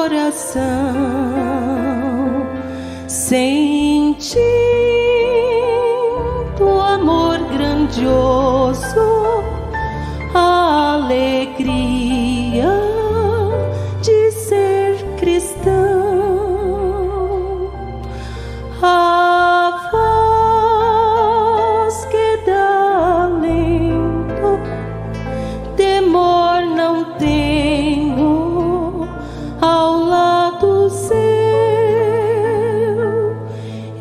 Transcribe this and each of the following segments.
coração, sentindo amor grandioso, a alegria de ser cristão. A voz que dá alento, temor não tenho ao lado seu,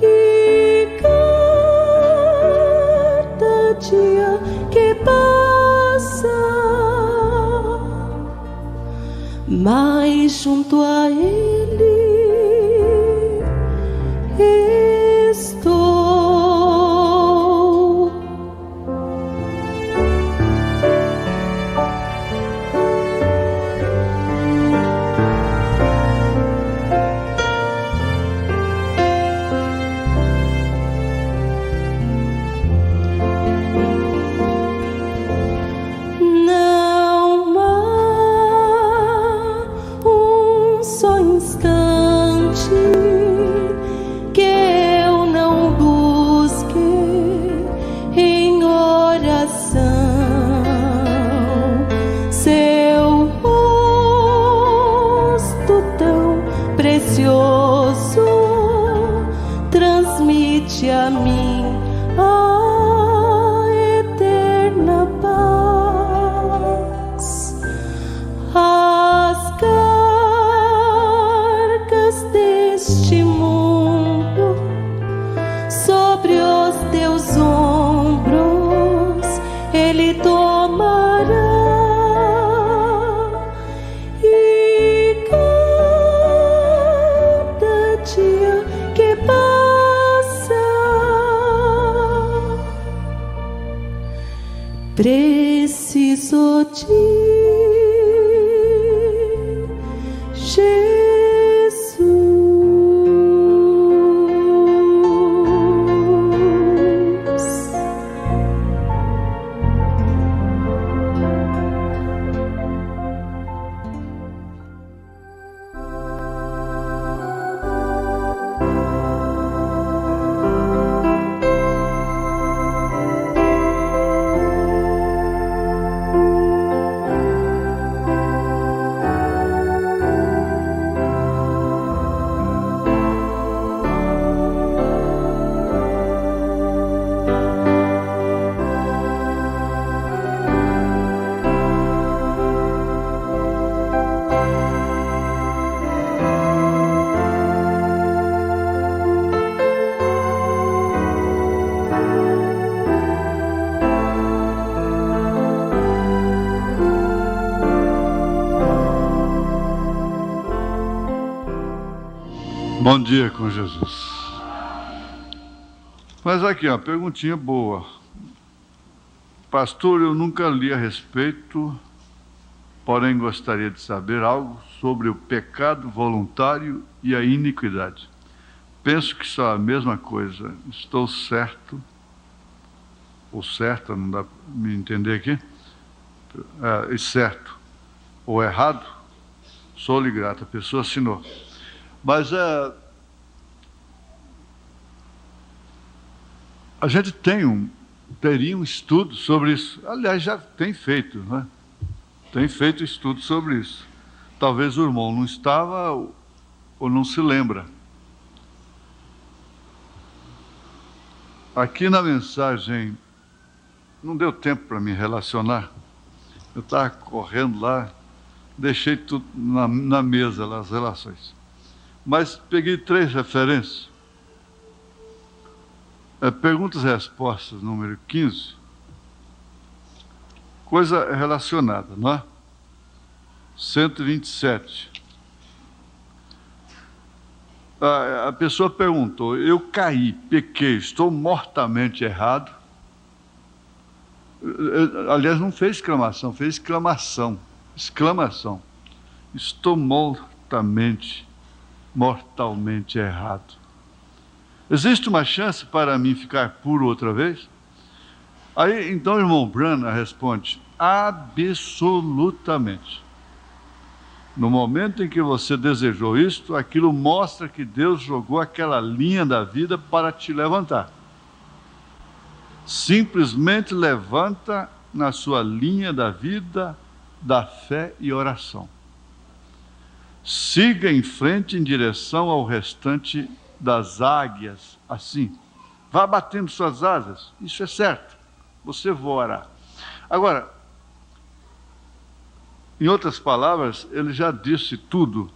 e cada dia que passa, mais junto a Ele estou. Não há um só instante que eu não busque em oração seu rosto tão precioso, transmite a mim a eterna paz. As cargas deste mundo sobre os teus ombros Ele tomará, e cada dia que passa, preciso de Jesus. Bom dia com Jesus. Mas aqui, ó, perguntinha boa. Pastor, eu nunca li a respeito, porém gostaria de saber algo sobre o pecado voluntário e a iniquidade. Penso que são a mesma coisa. Estou certo, ou certa, não dá para me entender aqui? Certo ou errado? Sou-lhe grato, a pessoa assinou. Mas a gente teria um estudo sobre isso. Aliás, já tem feito, né? Tem feito estudo sobre isso. Talvez o irmão não estava ou não se lembra. Aqui na mensagem, não deu tempo para me relacionar. Eu estava correndo lá, deixei tudo na mesa, lá, as relações. Mas peguei 3 referências. Perguntas e respostas, número 15. Coisa relacionada, não é? 127. A pessoa perguntou: eu caí, pequei, estou mortamente errado? Aliás, não fez exclamação, fez exclamação. Exclamação. Estou mortalmente errado. Existe uma chance para mim ficar puro outra vez? Aí, então, o irmão Branham responde: absolutamente. No momento em que você desejou isto, aquilo mostra que Deus jogou aquela linha da vida para te levantar. Simplesmente levanta na sua linha da vida, da fé e oração. Siga em frente em direção ao restante das águias, assim. Vá batendo suas asas, isso é certo. Você voará. Agora, em outras palavras, ele já disse tudo.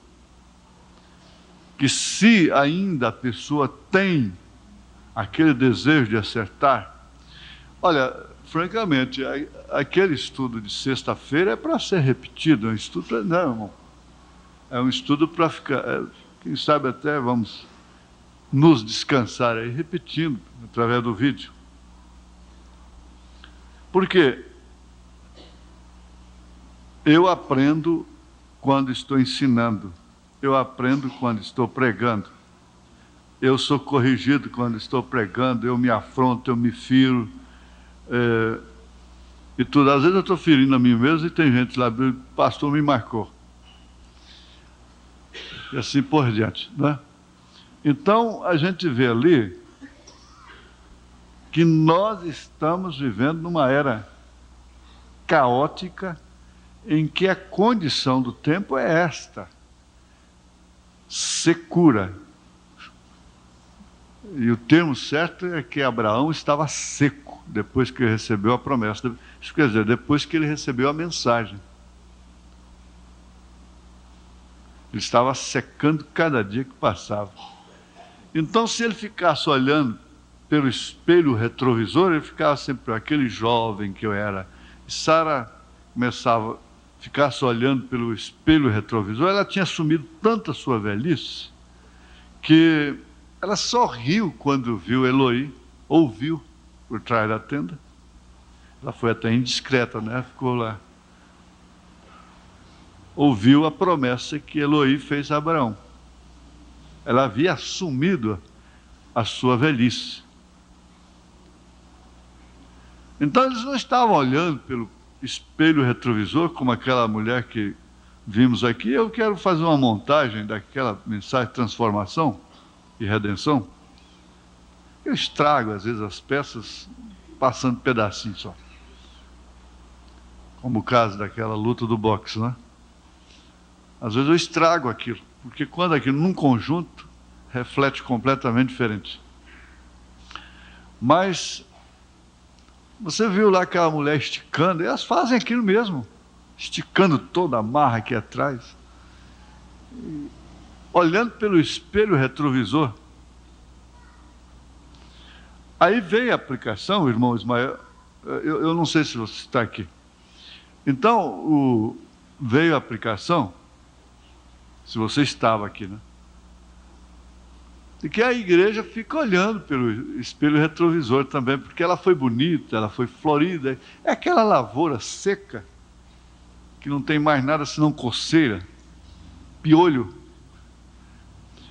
Que se ainda a pessoa tem aquele desejo de acertar, olha, francamente, aquele estudo de sexta-feira é para ser repetido, é um estudo, não, irmão. É um estudo para ficar, quem sabe até vamos nos descansar aí, repetindo, através do vídeo. Porque eu aprendo quando estou ensinando, eu aprendo quando estou pregando, eu sou corrigido quando estou pregando, eu me afronto, eu me firo, e tudo. Às vezes eu estou ferindo a mim mesmo e tem gente lá, o pastor me marcou. E assim por diante, né? Então, a gente vê ali que nós estamos vivendo numa era caótica, em que a condição do tempo é esta: secura. E o termo certo é que Abraão estava seco depois que ele recebeu a promessa. Isso quer dizer, depois que ele recebeu a mensagem. Ele estava secando cada dia que passava. Então, se ele ficasse olhando pelo espelho retrovisor, ele ficava sempre aquele jovem que eu era. E Sara começava a ficar olhando pelo espelho retrovisor. Ela tinha assumido tanta sua velhice que ela sorriu quando viu Eloi, ouviu por trás da tenda. Ela foi até indiscreta, né? Ficou lá. Ouviu a promessa que Eloi fez a Abraão. Ela havia assumido a sua velhice. Então eles não estavam olhando pelo espelho retrovisor, como aquela mulher que vimos aqui. Eu quero fazer uma montagem daquela mensagem de transformação e redenção. Eu estrago, às vezes, as peças passando pedacinhos só. Como o caso daquela luta do boxe, né? Às vezes eu estrago aquilo, porque quando aquilo num conjunto, reflete completamente diferente. Mas você viu lá aquela mulher esticando, e elas fazem aquilo mesmo, esticando toda a marra aqui atrás, e olhando pelo espelho retrovisor. Aí veio a aplicação, irmão Ismael, eu não sei se você está aqui. Então, veio a aplicação, se você estava aqui, né? E que a igreja fica olhando pelo espelho retrovisor também, porque ela foi bonita, ela foi florida. É aquela lavoura seca, que não tem mais nada senão coceira, piolho.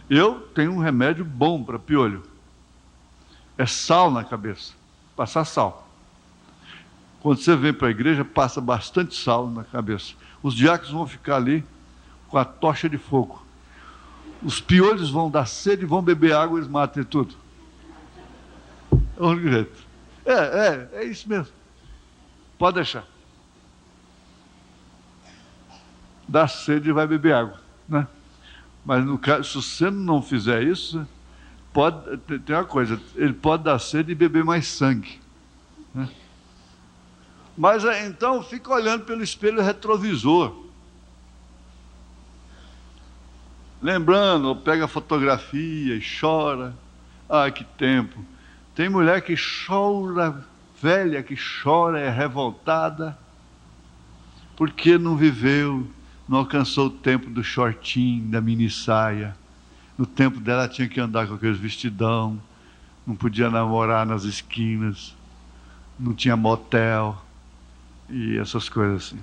Eu tenho um remédio bom para piolho. É sal na cabeça, passar sal. Quando você vem para a igreja, passa bastante sal na cabeça. Os diáconos vão ficar ali com a tocha de fogo. Os piolhos vão dar sede, vão beber água, eles matam tudo. É o único jeito. É isso mesmo. Pode deixar. Dá sede e vai beber água, né? Mas no caso, se você não fizer isso, tem uma coisa, ele pode dar sede e beber mais sangue, né? Mas então fica olhando pelo espelho retrovisor. Lembrando, pega a fotografia e chora. Ah, que tempo. Tem mulher que chora, velha que chora, é revoltada, porque não viveu, não alcançou o tempo do shortinho, da mini saia. No tempo dela tinha que andar com aqueles vestidão, não podia namorar nas esquinas, não tinha motel e essas coisas assim.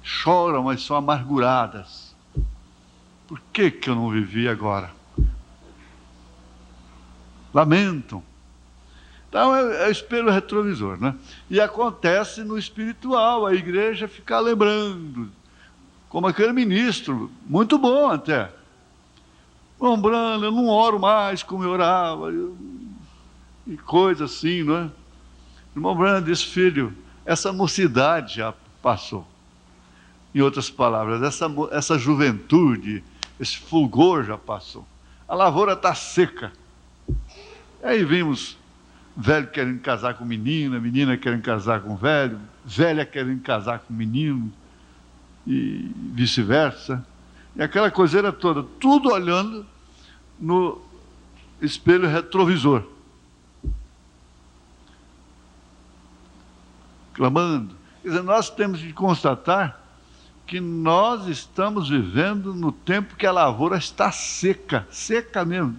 Choram, mas são amarguradas. Por que eu não vivi agora? Lamentam. Então é o espelho retrovisor, né? E acontece no espiritual, a igreja fica lembrando. como aquele ministro, muito bom até. Irmão Brando, eu não oro mais como eu orava, e coisa assim, não é? Irmão Brando disse, filho, essa mocidade já passou. Em outras palavras, essa juventude, esse fulgor já passou. A lavoura está seca. Aí vimos velho querendo casar com menina, menina querendo casar com velho, velha querendo casar com menino, e vice-versa. E aquela coiseira toda, tudo olhando no espelho retrovisor. Clamando. Quer dizer, nós temos que constatar que nós estamos vivendo no tempo que a lavoura está seca, seca mesmo.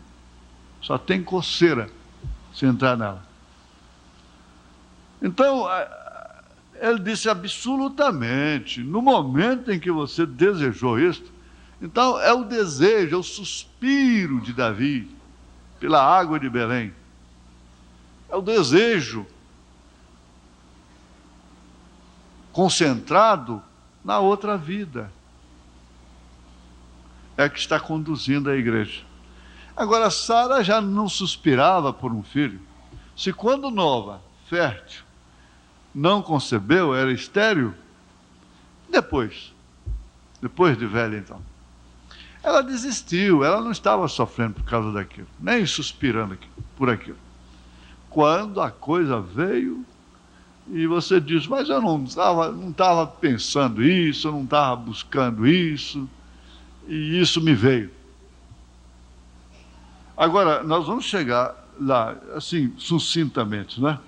Só tem coceira se entrar nela. Então, ele disse absolutamente, no momento em que você desejou isto, então é o desejo, é o suspiro de Davi pela água de Belém. É o desejo concentrado na outra vida. É que está conduzindo a igreja. Agora, Sara já não suspirava por um filho. Se quando nova, fértil, não concebeu, era estéril, depois de velha então, ela desistiu, ela não estava sofrendo por causa daquilo, nem suspirando por aquilo. Quando a coisa veio, e você diz, mas eu não estava pensando isso, eu não estava buscando isso, e isso me veio. Agora, nós vamos chegar lá, assim, sucintamente, né?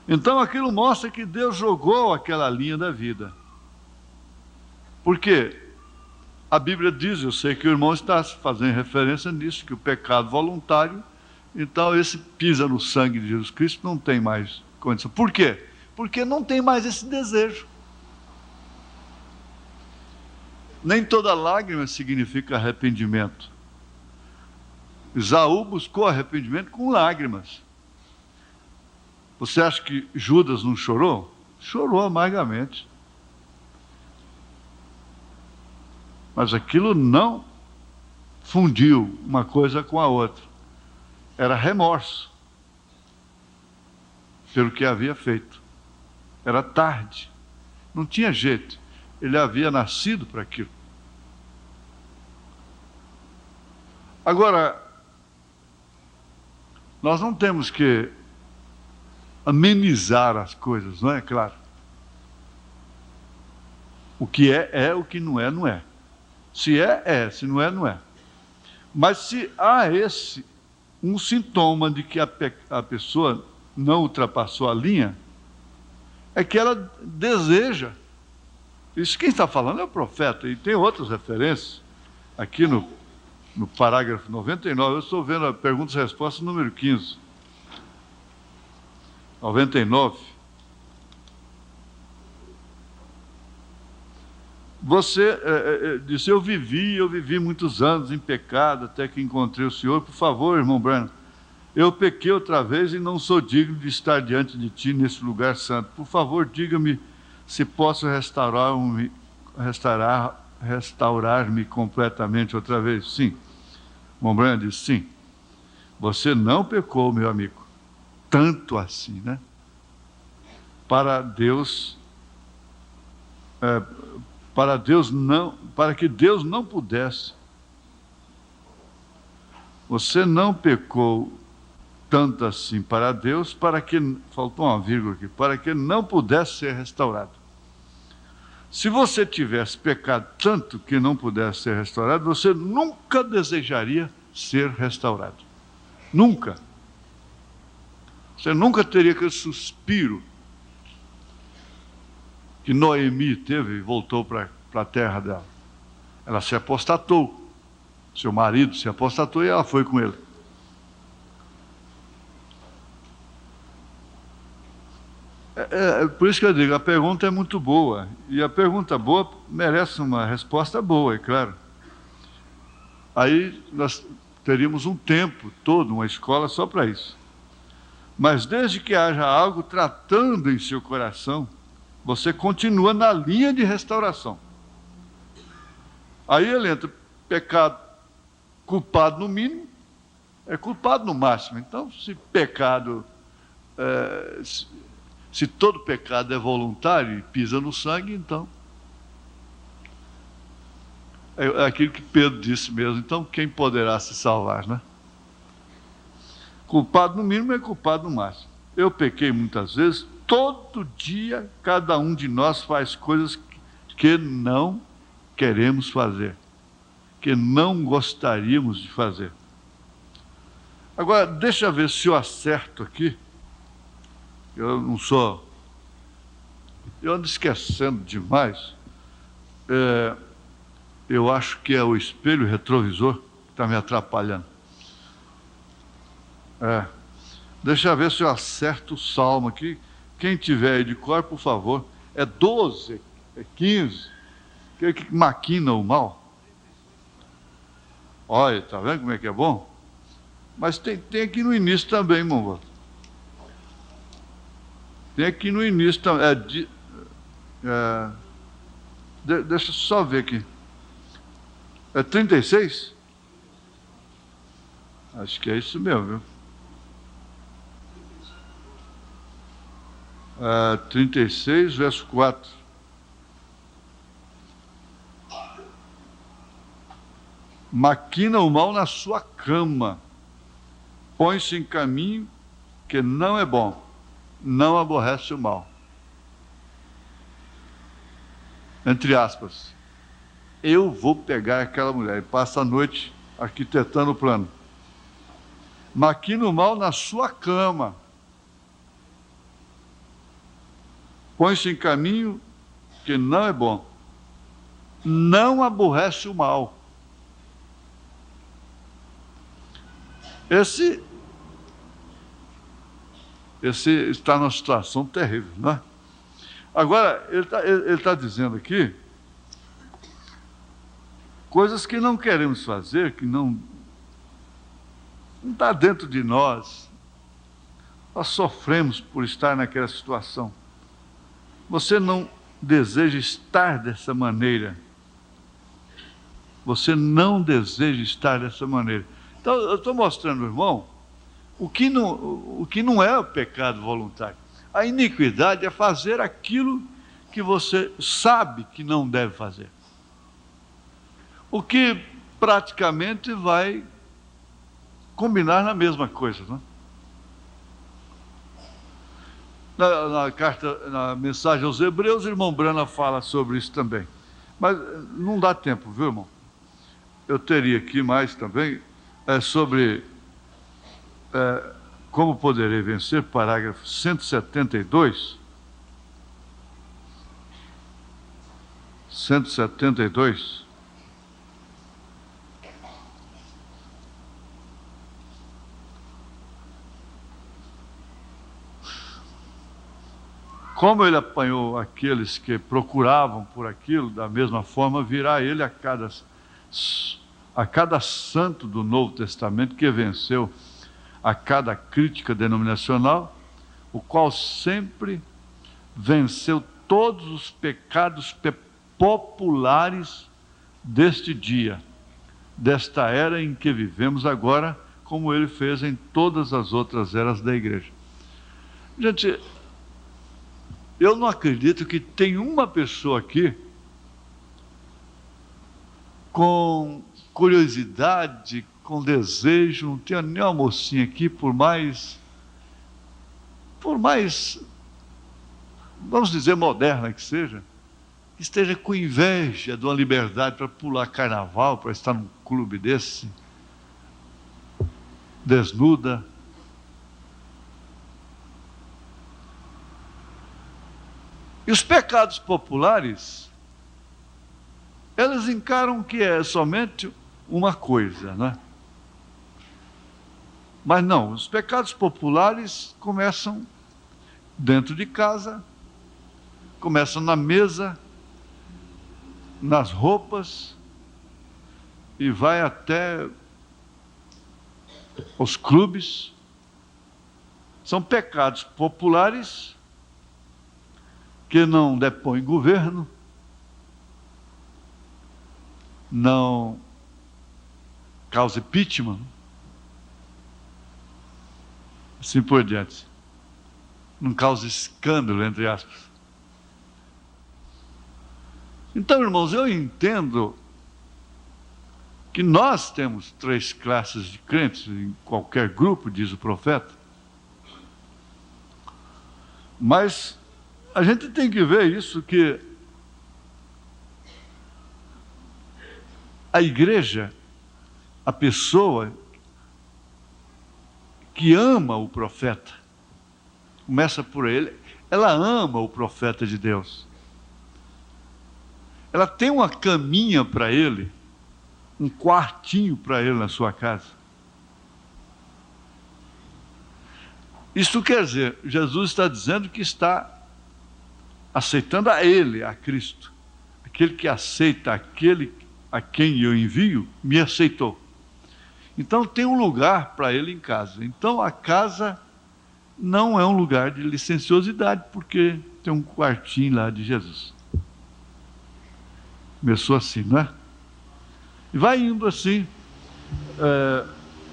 Então, aquilo mostra que Deus jogou aquela linha da vida. Por quê? A Bíblia diz, eu sei que o irmão está fazendo referência nisso, que o pecado voluntário, então esse pisa no sangue de Jesus Cristo, não tem mais condição. Por quê? Porque não tem mais esse desejo. Nem toda lágrima significa arrependimento. Esaú buscou arrependimento com lágrimas. Você acha que Judas não chorou? Chorou amargamente. Mas aquilo não fundiu uma coisa com a outra. Era remorso pelo que havia feito. Era tarde. Não tinha jeito. Ele havia nascido para aquilo. Agora, nós não temos que amenizar as coisas, não é? Claro. O que é, o que não é, não é. Se é, se não é, não é. Mas se há um sintoma de que a pessoa não ultrapassou a linha, é que ela deseja. Isso quem está falando é o profeta, e tem outras referências. Aqui no parágrafo 99, eu estou vendo a perguntas e respostas número 15. 99. Você disse, eu vivi muitos anos em pecado, até que encontrei o Senhor. Por favor, irmão Branham, eu pequei outra vez e não sou digno de estar diante de ti nesse lugar santo. Por favor, diga-me se posso restaurar-me completamente outra vez. Sim. Irmão Branham disse, sim. Você não pecou, meu amigo. Tanto assim, né? Para que Deus não pudesse. Você não pecou tanto assim para Deus, para que, faltou uma vírgula aqui, para que não pudesse ser restaurado. Se você tivesse pecado tanto que não pudesse ser restaurado, você nunca desejaria ser restaurado. Nunca. Você nunca teria aquele suspiro que Noemi teve e voltou para a terra dela. Ela se apostatou. Seu marido se apostatou e ela foi com ele. Por isso que eu digo, a pergunta é muito boa. E a pergunta boa merece uma resposta boa, é claro. Aí nós teríamos um tempo todo, uma escola só para isso. Mas desde que haja algo tratando em seu coração, você continua na linha de restauração. Aí ele entra, pecado, culpado no mínimo, é culpado no máximo. Então, se pecado, se todo pecado é voluntário e pisa no sangue, então é aquilo que Pedro disse mesmo. Então, quem poderá se salvar, né? Culpado no mínimo é culpado no máximo. Eu pequei muitas vezes. Todo dia, cada um de nós faz coisas que não queremos fazer, que não gostaríamos de fazer. Agora, deixa eu ver se eu acerto aqui. Eu não sou... Eu ando esquecendo demais. Eu acho que é o espelho retrovisor que está me atrapalhando. Deixa eu ver se eu acerto o salmo aqui. Quem tiver aí de cor, por favor. É 12, é 15. Que maquina o mal. Olha, tá vendo como é que é bom? Mas tem aqui no início também, irmão. Tem aqui no início também. Deixa eu só ver aqui. É 36? Acho que é isso mesmo, viu? 36, verso 4. Maquina o mal na sua cama, põe-se em caminho que não é bom, não aborrece o mal. Entre aspas, eu vou pegar aquela mulher e passa a noite arquitetando o plano. Maquina o mal na sua cama, põe-se em caminho que não é bom, não aborrece o mal. Esse está numa situação terrível, não é? Agora, ele está dizendo aqui coisas que não queremos fazer, que não está dentro de nós. Nós sofremos por estar naquela situação. Você não deseja estar dessa maneira. Você não deseja estar dessa maneira. Então, eu estou mostrando, irmão, o que não é o pecado voluntário. A iniquidade é fazer aquilo que você sabe que não deve fazer. O que praticamente vai combinar na mesma coisa, não é? Na mensagem aos Hebreus, o irmão Brana fala sobre isso também. Mas não dá tempo, viu, irmão? Eu teria aqui mais também sobre como poderei vencer, parágrafo 172. 172. Como ele apanhou aqueles que procuravam por aquilo, da mesma forma virá ele a cada santo do Novo Testamento que venceu a cada crítica denominacional, o qual sempre venceu todos os pecados populares deste dia, desta era em que vivemos agora, como ele fez em todas as outras eras da igreja. Gente, eu não acredito que tem uma pessoa aqui com curiosidade, com desejo, não tenho nem uma mocinha aqui, por mais, vamos dizer, moderna que seja, que esteja com inveja de uma liberdade para pular carnaval, para estar num clube desse, desnuda. E os pecados populares, eles encaram que é somente uma coisa, né? Mas não, os pecados populares começam dentro de casa, começam na mesa, nas roupas, e vai até os clubes. São pecados populares que não depõem governo, não cause impeachment, assim por diante, não cause escândalo, entre aspas. Então, irmãos, eu entendo que nós temos 3 classes de crentes em qualquer grupo, diz o profeta, mas a gente tem que ver isso, que a igreja, a pessoa que ama o profeta, começa por ele, ela ama o profeta de Deus. Ela tem uma caminha para ele, um quartinho para ele na sua casa. Isso quer dizer, Jesus está dizendo que está aceitando a ele, a Cristo. Aquele que aceita aquele a quem eu envio, me aceitou. Então tem um lugar para ele em casa. Então a casa não é um lugar de licenciosidade, porque tem um quartinho lá de Jesus. Começou assim, não é? E vai indo assim.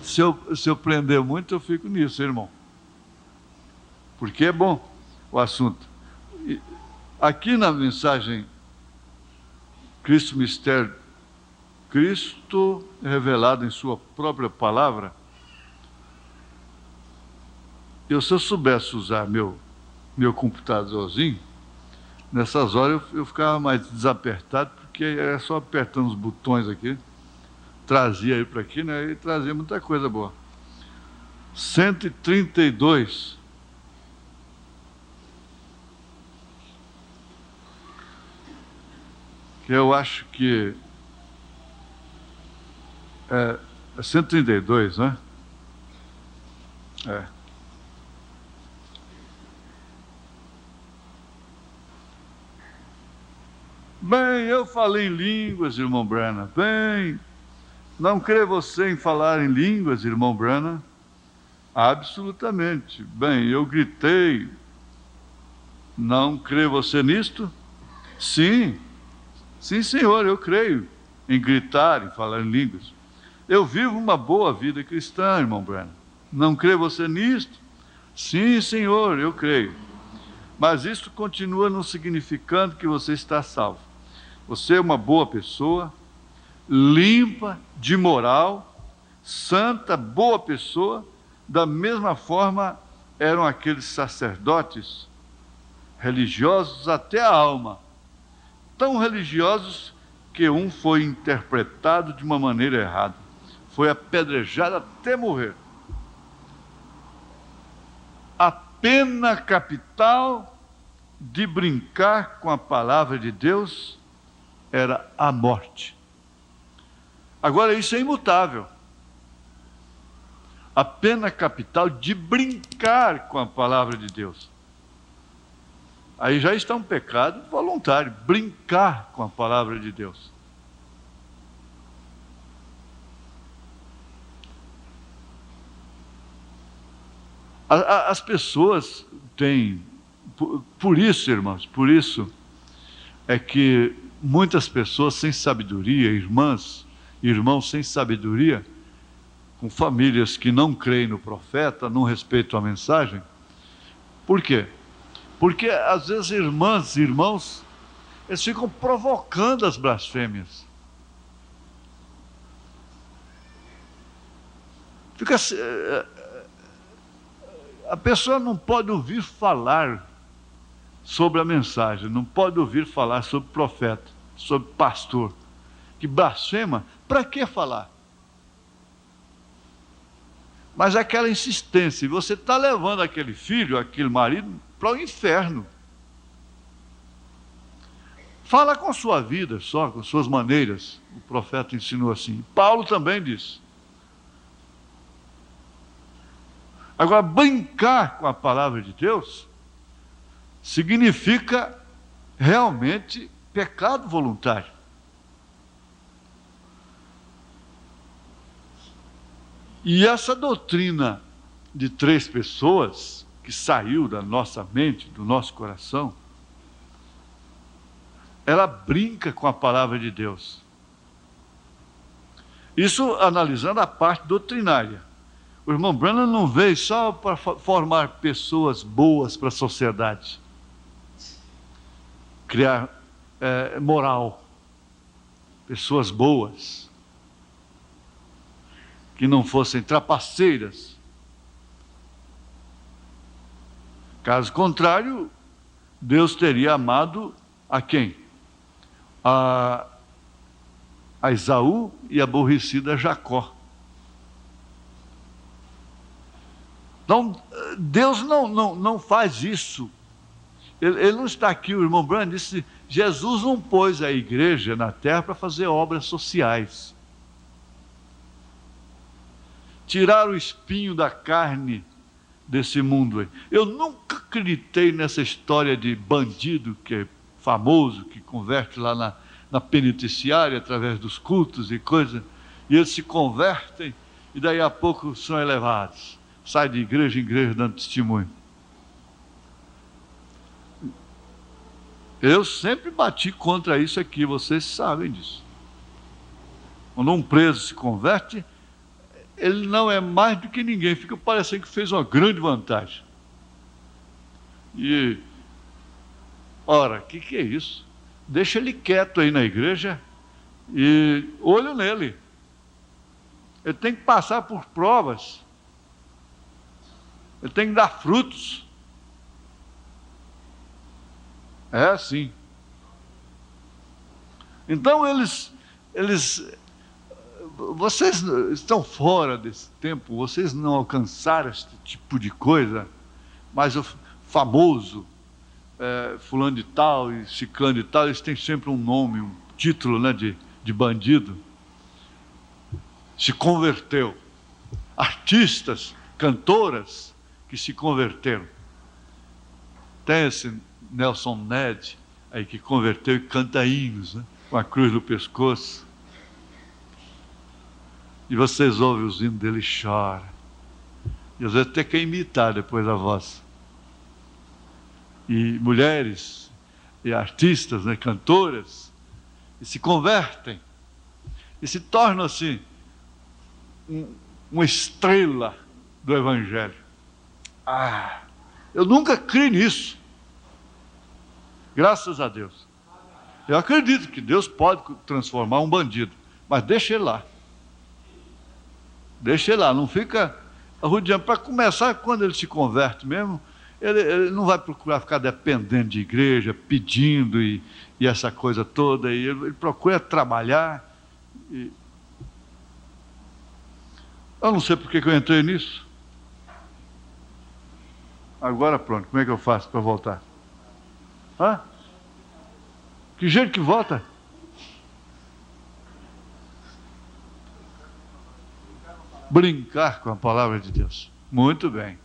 Se eu prender muito, eu fico nisso, irmão. Porque é bom o assunto. Aqui na mensagem Cristo Mistério, Cristo revelado em sua própria palavra, se eu soubesse usar meu computadorzinho, nessas horas eu ficava mais desapertado, porque era só apertando os botões aqui, trazia aí para aqui, né, e trazia muita coisa boa. 132. Que eu acho que é 132, né? É. Bem, eu falei em línguas, irmão Branham. Bem, não crê você em falar em línguas, irmão Branham? Absolutamente. Bem, eu gritei. Não crê você nisto? Sim. Sim, senhor, eu creio em gritar, em falar em línguas. Eu vivo uma boa vida cristã, irmão Branham. Não crê você nisto? Sim, senhor, eu creio. Mas isto continua não significando que você está salvo. Você é uma boa pessoa, limpa, de moral, santa, boa pessoa. Da mesma forma eram aqueles sacerdotes religiosos até a alma. Tão religiosos que um foi interpretado de uma maneira errada. Foi apedrejado até morrer. A pena capital de brincar com a palavra de Deus era a morte. Agora isso é imutável. A pena capital de brincar com a palavra de Deus. Aí já está um pecado voluntário, brincar com a palavra de Deus. As pessoas têm, por isso, irmãos, por isso é que muitas pessoas sem sabedoria, irmãos sem sabedoria, com famílias que não creem no profeta, não respeitam a mensagem. Por quê? Porque às vezes irmãs e irmãos, eles ficam provocando as blasfêmias. A pessoa não pode ouvir falar sobre a mensagem, não pode ouvir falar sobre profeta, sobre pastor, que blasfema. Para que falar? Mas aquela insistência, você está levando aquele filho, aquele marido, para o inferno. Fala com a sua vida só, com suas maneiras. O profeta ensinou assim. Paulo também disse. Agora, brincar com a palavra de Deus significa realmente pecado voluntário. E essa doutrina de 3 pessoas que saiu da nossa mente, do nosso coração, ela brinca com a palavra de Deus. Isso analisando a parte doutrinária. O irmão Branham não veio só para formar pessoas boas para a sociedade, criar moral, pessoas boas, que não fossem trapaceiras. Caso contrário, Deus teria amado a quem? A Esaú e aborrecido a Jacó. Então, Deus não faz isso. Ele não está aqui, o irmão Branham disse, Jesus não pôs a igreja na terra para fazer obras sociais. Tirar o espinho da carne desse mundo aí. Eu nunca acreditei nessa história de bandido que é famoso, que converte lá na penitenciária através dos cultos e coisas, e eles se convertem e daí a pouco são elevados. Sai de igreja em igreja dando testemunho. Eu sempre bati contra isso aqui, vocês sabem disso. Quando um preso se converte, ele não é mais do que ninguém, fica parecendo que fez uma grande vantagem. E, ora, o que é isso? Deixa ele quieto aí na igreja e olho nele. Ele tem que passar por provas. Ele tem que dar frutos. É assim. Então vocês estão fora desse tempo, vocês não alcançaram esse tipo de coisa, mas o famoso fulano de tal e ciclano de tal, eles têm sempre um nome, um título, né, de bandido. Se converteu. Artistas, cantoras que se converteram. Tem esse Nelson Ned aí que converteu e canta hinos, né, com a cruz no pescoço. E vocês ouvem os hinos dele e choram. E às vezes até quer imitar depois a voz. E mulheres, e artistas, né, cantoras, e se convertem, e se tornam assim, uma estrela do Evangelho. Eu nunca criei nisso. Graças a Deus. Eu acredito que Deus pode transformar um bandido, mas deixa ele lá. Deixa ele lá, não fica arrodeando. Para começar, quando ele se converte mesmo, ele não vai procurar ficar dependendo de igreja, pedindo e essa coisa toda. E ele procura trabalhar. Eu não sei porque que eu entrei nisso. Agora pronto, como é que eu faço para voltar? Que jeito que volta? Brincar com a palavra de Deus. Muito bem.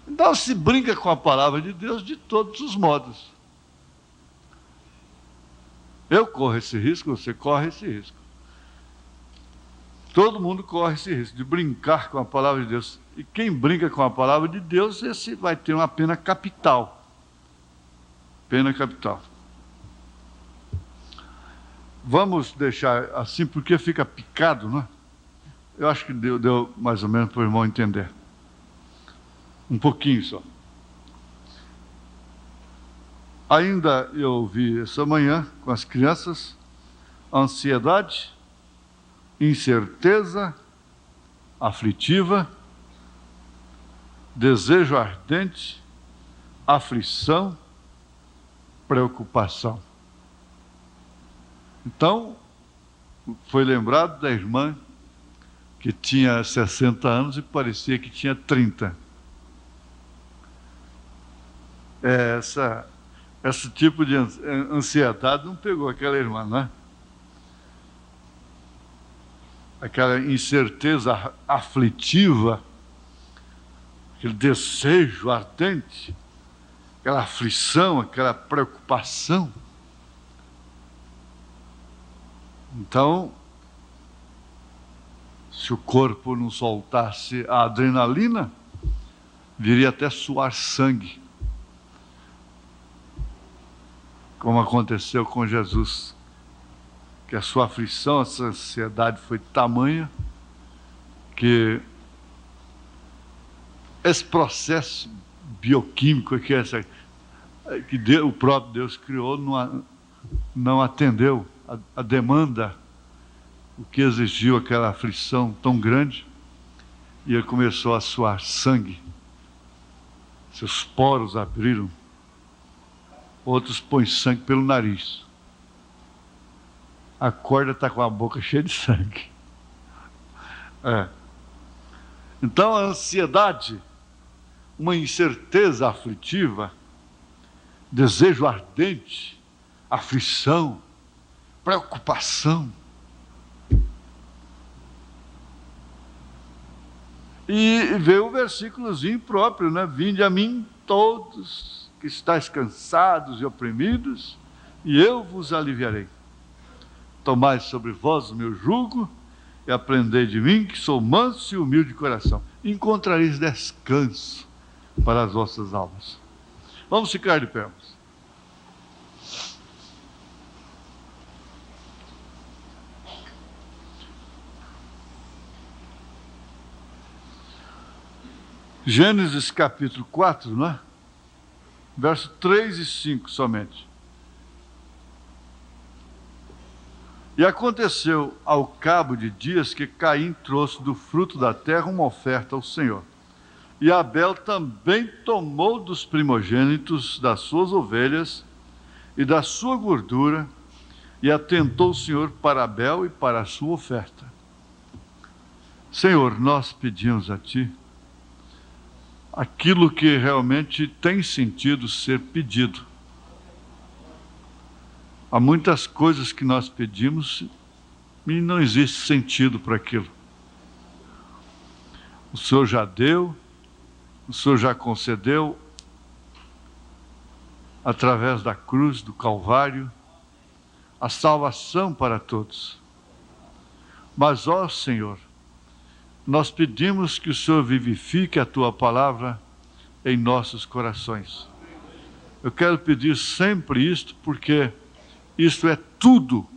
Então se brinca com a palavra de Deus de todos os modos. Eu corro esse risco, você corre esse risco. Todo mundo corre esse risco de brincar com a palavra de Deus. E quem brinca com a palavra de Deus, esse vai ter uma pena capital. Pena capital. Vamos deixar assim, porque fica picado, não é? Eu acho que deu mais ou menos para o irmão entender. Um pouquinho só. Ainda eu ouvi essa manhã com as crianças, ansiedade, incerteza, aflitiva, desejo ardente, aflição, preocupação. Então, foi lembrado da irmã que tinha 60 anos e parecia que tinha 30. Esse tipo de ansiedade não pegou aquela irmã, não é? Aquela incerteza aflitiva, aquele desejo ardente, aquela aflição, aquela preocupação. Então, se o corpo não soltasse a adrenalina, viria até suar sangue, como aconteceu com Jesus, que a sua aflição, a sua ansiedade foi tamanha que esse processo bioquímico que o próprio Deus criou não atendeu a demanda, o que exigiu aquela aflição tão grande, e ele começou a suar sangue. Seus poros abriram. Outros põem sangue pelo nariz. A corda está com a boca cheia de sangue. Então a ansiedade, uma incerteza aflitiva, desejo ardente, aflição, preocupação. E veio o versículozinho próprio, né? Vinde a mim todos que estáis cansados e oprimidos, e eu vos aliviarei. Tomai sobre vós o meu jugo e aprendei de mim, que sou manso e humilde de coração. Encontrareis descanso para as vossas almas. Vamos ficar de pé. Gênesis capítulo 4, não é? Verso 3 e 5 somente. E aconteceu ao cabo de dias que Caim trouxe do fruto da terra uma oferta ao Senhor. E Abel também tomou dos primogênitos das suas ovelhas e da sua gordura, e atentou o Senhor para Abel e para a sua oferta. Senhor, nós pedimos a Ti aquilo que realmente tem sentido ser pedido. Há muitas coisas que nós pedimos e não existe sentido para aquilo. O Senhor já deu, o Senhor já concedeu, através da cruz, do Calvário, a salvação para todos. Mas, ó Senhor, nós pedimos que o Senhor vivifique a Tua palavra em nossos corações. Eu quero pedir sempre isto, porque isto é tudo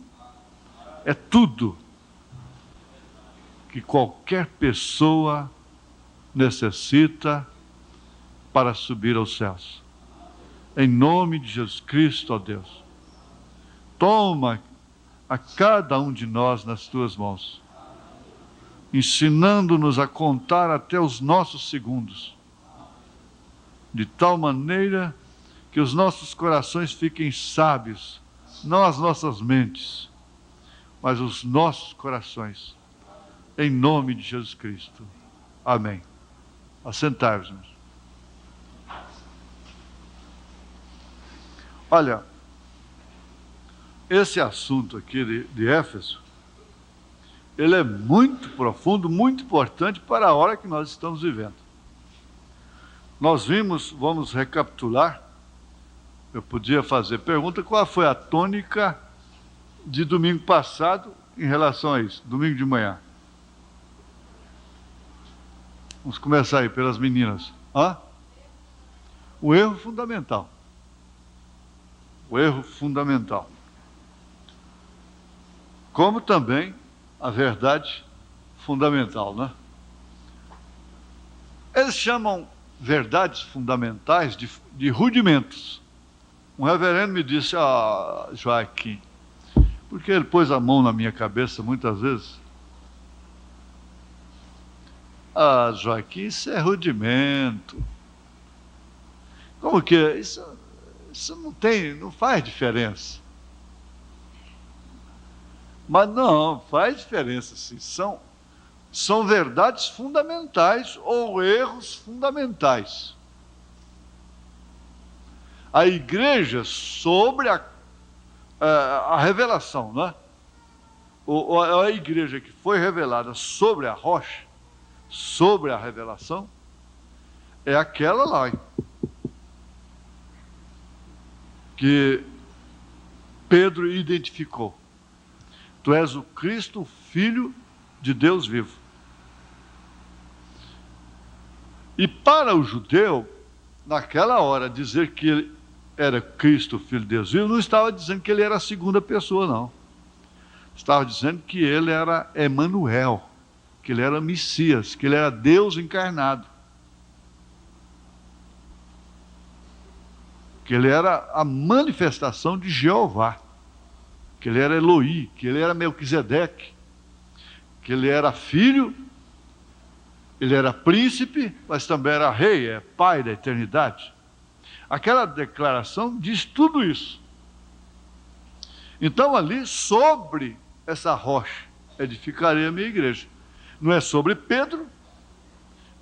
que qualquer pessoa necessita para subir aos céus. Em nome de Jesus Cristo, ó Deus, toma a cada um de nós nas Tuas mãos, ensinando-nos a contar até os nossos segundos, de tal maneira que os nossos corações fiquem sábios, não as nossas mentes, mas os nossos corações, em nome de Jesus Cristo. Amém. Assentai-vos, meus. Olha, esse assunto aqui de Éfeso, ele é muito profundo, muito importante para a hora que nós estamos vivendo. Nós vimos, vamos recapitular, eu podia fazer pergunta, qual foi a tônica de domingo passado em relação a isso, domingo de manhã? Vamos começar aí pelas meninas. O erro fundamental. O erro fundamental. Como também a verdade fundamental, né? Eles chamam verdades fundamentais de rudimentos. Um reverendo me disse: Joaquim, porque ele pôs a mão na minha cabeça muitas vezes. Joaquim, isso é rudimento. Como que é? Isso não faz diferença. Mas não, faz diferença sim. São verdades fundamentais ou erros fundamentais. A igreja sobre a revelação, né? A igreja que foi revelada sobre a rocha, sobre a revelação, é aquela lá que Pedro identificou. Tu és o Cristo, o Filho de Deus vivo. E para o judeu, naquela hora, dizer que ele era Cristo, o Filho de Deus vivo, não estava dizendo que ele era a segunda pessoa, não. Estava dizendo que ele era Emanuel, que ele era Messias, que ele era Deus encarnado. Que ele era a manifestação de Jeová, que ele era Eloí, que ele era Melquisedeque, que ele era filho, ele era príncipe, mas também era rei, é pai da eternidade. Aquela declaração diz tudo isso. Então ali, sobre essa rocha, edificarei a minha igreja. Não é sobre Pedro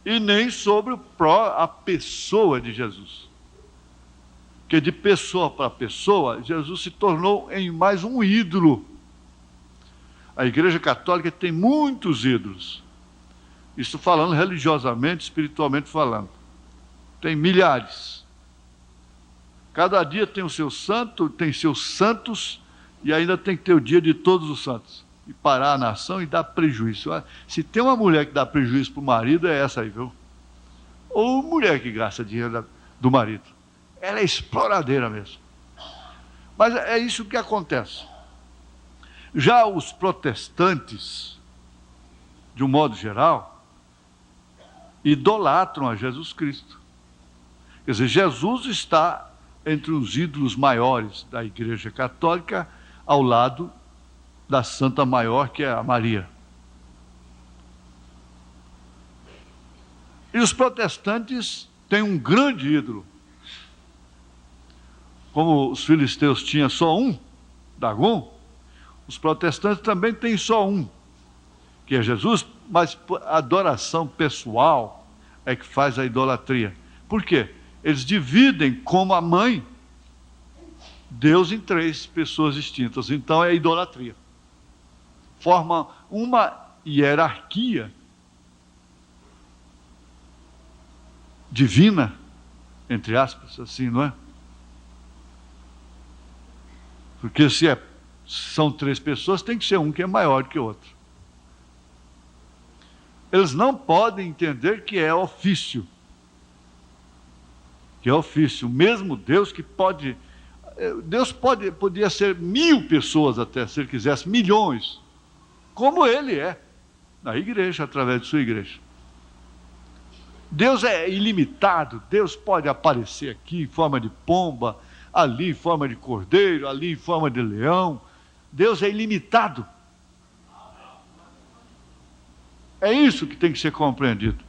e nem sobre a pessoa de Jesus. Porque de pessoa para pessoa, Jesus se tornou em mais um ídolo. A Igreja Católica tem muitos ídolos. Isso falando religiosamente, espiritualmente falando. Tem milhares. Cada dia tem o seu santo, tem seus santos, e ainda tem que ter o dia de todos os santos. E parar a nação e dar prejuízo. Se tem uma mulher que dá prejuízo para o marido, é essa aí, viu? Ou mulher que gasta dinheiro do marido. Ela é exploradeira mesmo. Mas é isso que acontece. Já os protestantes, de um modo geral, idolatram a Jesus Cristo. Quer dizer, Jesus está entre os ídolos maiores da Igreja Católica, ao lado da Santa Maior, que é a Maria. E os protestantes têm um grande ídolo. Como os filisteus tinham só um, Dagon, os protestantes também têm só um, que é Jesus, mas a adoração pessoal é que faz a idolatria. Por quê? Eles dividem como a mãe Deus em três pessoas distintas. Então é idolatria. Forma uma hierarquia divina, entre aspas, assim, não é? Porque se são três pessoas, tem que ser um que é maior que o outro. Eles não podem entender que é ofício. Que é ofício. Mesmo Deus que pode... Deus podia ser 1000 pessoas até, se Ele quisesse, milhões. Como Ele é, na igreja, através de sua igreja. Deus é ilimitado. Deus pode aparecer aqui em forma de pomba, ali em forma de cordeiro, ali em forma de leão. Deus é ilimitado. É isso que tem que ser compreendido.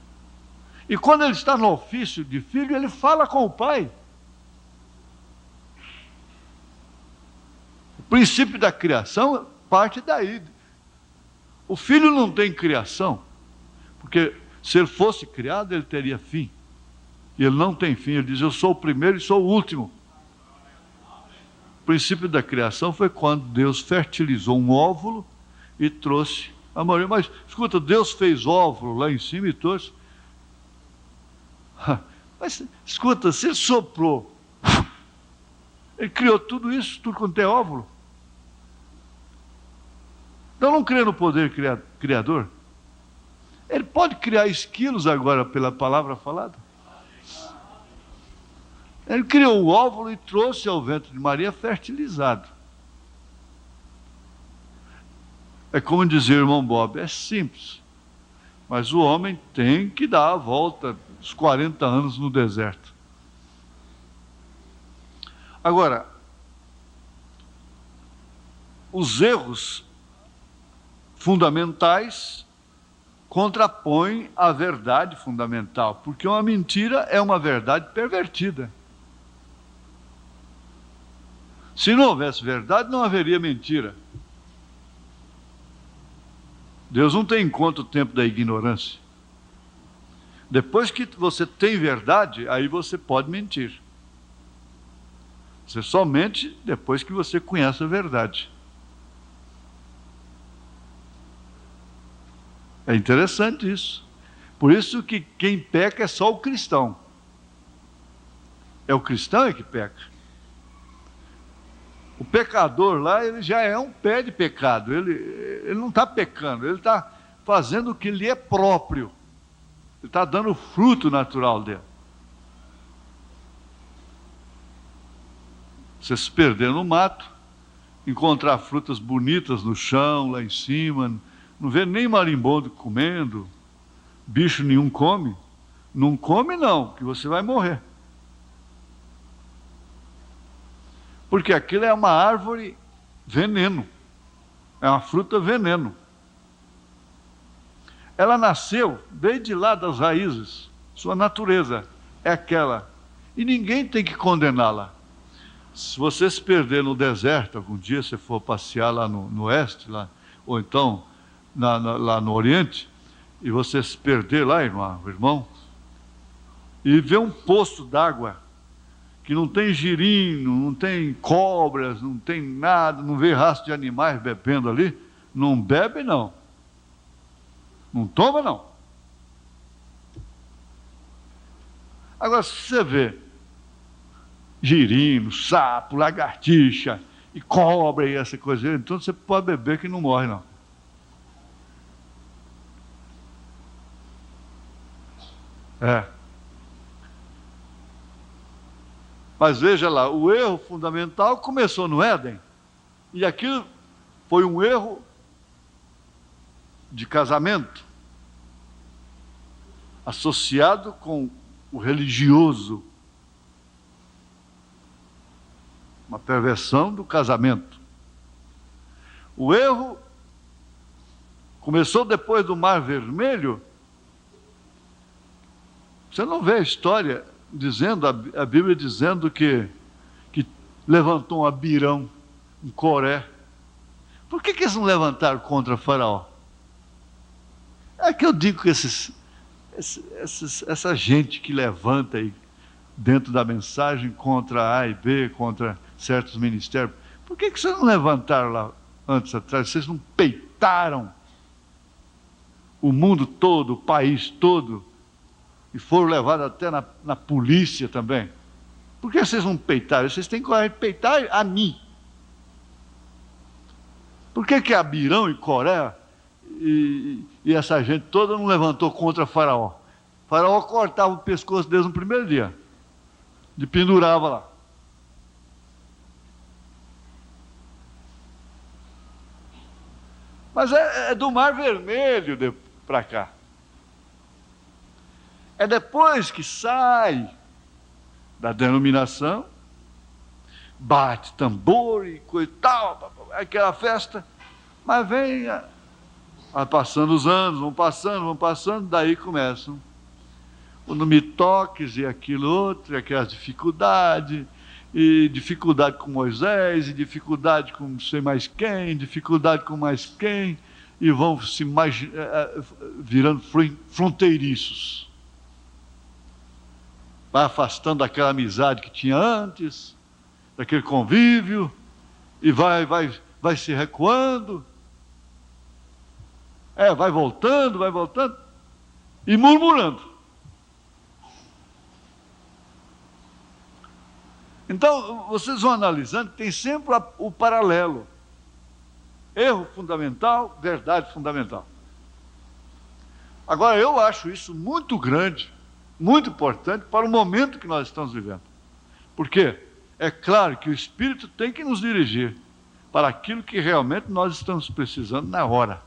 E quando ele está no ofício de filho, ele fala com o pai. O princípio da criação parte daí. O filho não tem criação, porque se ele fosse criado, ele teria fim. E ele não tem fim. Ele diz: eu sou o primeiro e sou o último. O princípio da criação foi quando Deus fertilizou um óvulo e trouxe a Maria. Mas, escuta, Deus fez óvulo lá em cima e trouxe. Mas, escuta, se Ele soprou, Ele criou tudo isso, tudo quanto é óvulo. Então não crê no poder criador? Ele pode criar esquilos agora pela palavra falada? Ele criou o óvulo e trouxe ao ventre de Maria fertilizado. É como dizer, irmão Bob, é simples. Mas o homem tem que dar a volta, os 40 anos no deserto. Agora, os erros fundamentais contrapõem a verdade fundamental, porque uma mentira é uma verdade pervertida. Se não houvesse verdade, não haveria mentira. Deus não tem em conta o tempo da ignorância. Depois que você tem verdade, aí você pode mentir. Você só mente depois que você conhece a verdade. É interessante isso. Por isso que quem peca é só o cristão. É o cristão que peca. O pecador lá, ele já é um pé de pecado. Ele não está pecando, ele está fazendo o que lhe é próprio. Ele está dando o fruto natural dele. Você se perder no mato, encontrar frutas bonitas no chão, lá em cima, não vê nem marimbondo comendo, bicho nenhum come. Não come não, que você vai morrer. Porque aquilo é uma árvore veneno, é uma fruta veneno. Ela nasceu desde lá das raízes, sua natureza é aquela, e ninguém tem que condená-la. Se você se perder no deserto, algum dia você for passear lá no oeste, lá, ou então lá no oriente, e você se perder lá, irmão, e ver um poço d'água, que não tem girino, não tem cobras, não tem nada, não vê rastro de animais bebendo ali, não bebe não. Não toma não. Agora, se você vê girino, sapo, lagartixa e cobra e essa coisa, então você pode beber que não morre não. Mas veja lá, o erro fundamental começou no Éden, e aquilo foi um erro de casamento, associado com o religioso, uma perversão do casamento. O erro começou depois do Mar Vermelho. Você não vê a história dizendo, a Bíblia dizendo que levantou um Abirão, um Coré. Por que eles não levantaram contra Faraó? É que eu digo que essa gente que levanta aí dentro da mensagem contra A e B, contra certos ministérios, por que vocês não levantaram lá antes atrás? Vocês não peitaram o mundo todo, o país todo, e foram levados até na polícia também? Por que vocês não peitaram? Vocês têm coragem de peitar a mim. Por que Abirão e Coré e essa gente toda não levantou contra Faraó? Faraó cortava o pescoço deles no primeiro dia, de pendurava lá. Mas é do Mar Vermelho para cá. É depois que sai da denominação, bate tambor e coisa e tal, aquela festa, mas vem, vai passando os anos, vão passando, daí começam o não me toques e aquilo outro, e aquelas dificuldades, e dificuldade com Moisés, e dificuldade com não sei mais quem, dificuldade com mais quem, e vão se virando fronteiriços. Vai afastando daquela amizade que tinha antes, daquele convívio, e vai se recuando, vai voltando, e murmurando. Então, vocês vão analisando, tem sempre o paralelo. Erro fundamental, verdade fundamental. Agora, eu acho isso muito grande, muito importante para o momento que nós estamos vivendo. Por quê? É claro que o Espírito tem que nos dirigir para aquilo que realmente nós estamos precisando na hora.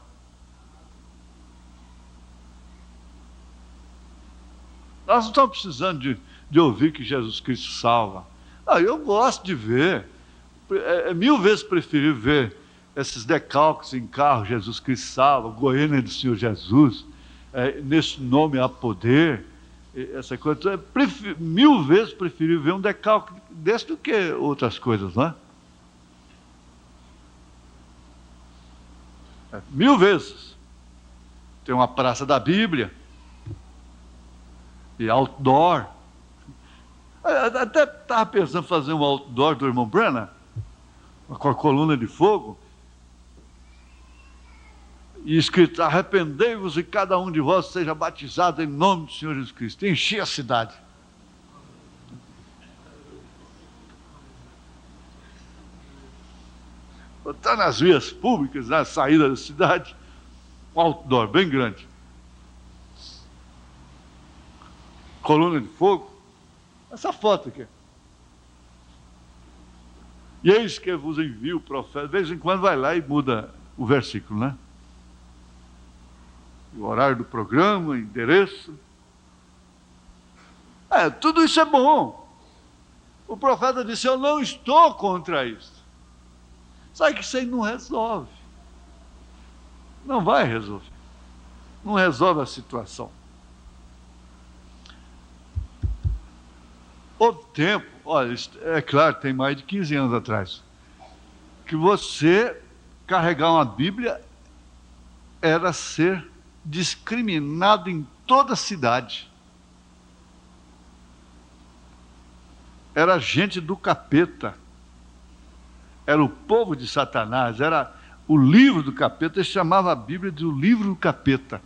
Nós não estamos precisando de ouvir que Jesus Cristo salva. Eu gosto de ver, é 1000 vezes preferível ver esses decalques em carro, Jesus Cristo salva, Goiânia do Senhor Jesus, nesse nome há poder, essa coisa. 1000 vezes preferível ver um decalque desse do que outras coisas, não é? 1000 vezes. Tem uma praça da Bíblia, e outdoor. Até estava pensando em fazer um outdoor do irmão Branham, com a coluna de fogo, e escrito: arrependei-vos e cada um de vós seja batizado em nome do Senhor Jesus Cristo. Encher a cidade. Botar nas vias públicas, na saída da cidade, um outdoor bem grande. Coluna de fogo. Essa foto aqui. E eis que vos envio o profeta. De vez em quando vai lá e muda o versículo, né? O horário do programa, o endereço. Tudo isso é bom. O profeta disse, eu não estou contra isso. Sabe que isso aí não resolve. Não vai resolver. Não resolve a situação. Houve tempo, olha, é claro, tem mais de 15 anos atrás, que você carregar uma Bíblia era ser discriminado em toda a cidade. Era gente do capeta. Era o povo de Satanás, era o livro do capeta. Ele chamava a Bíblia de o livro do capeta.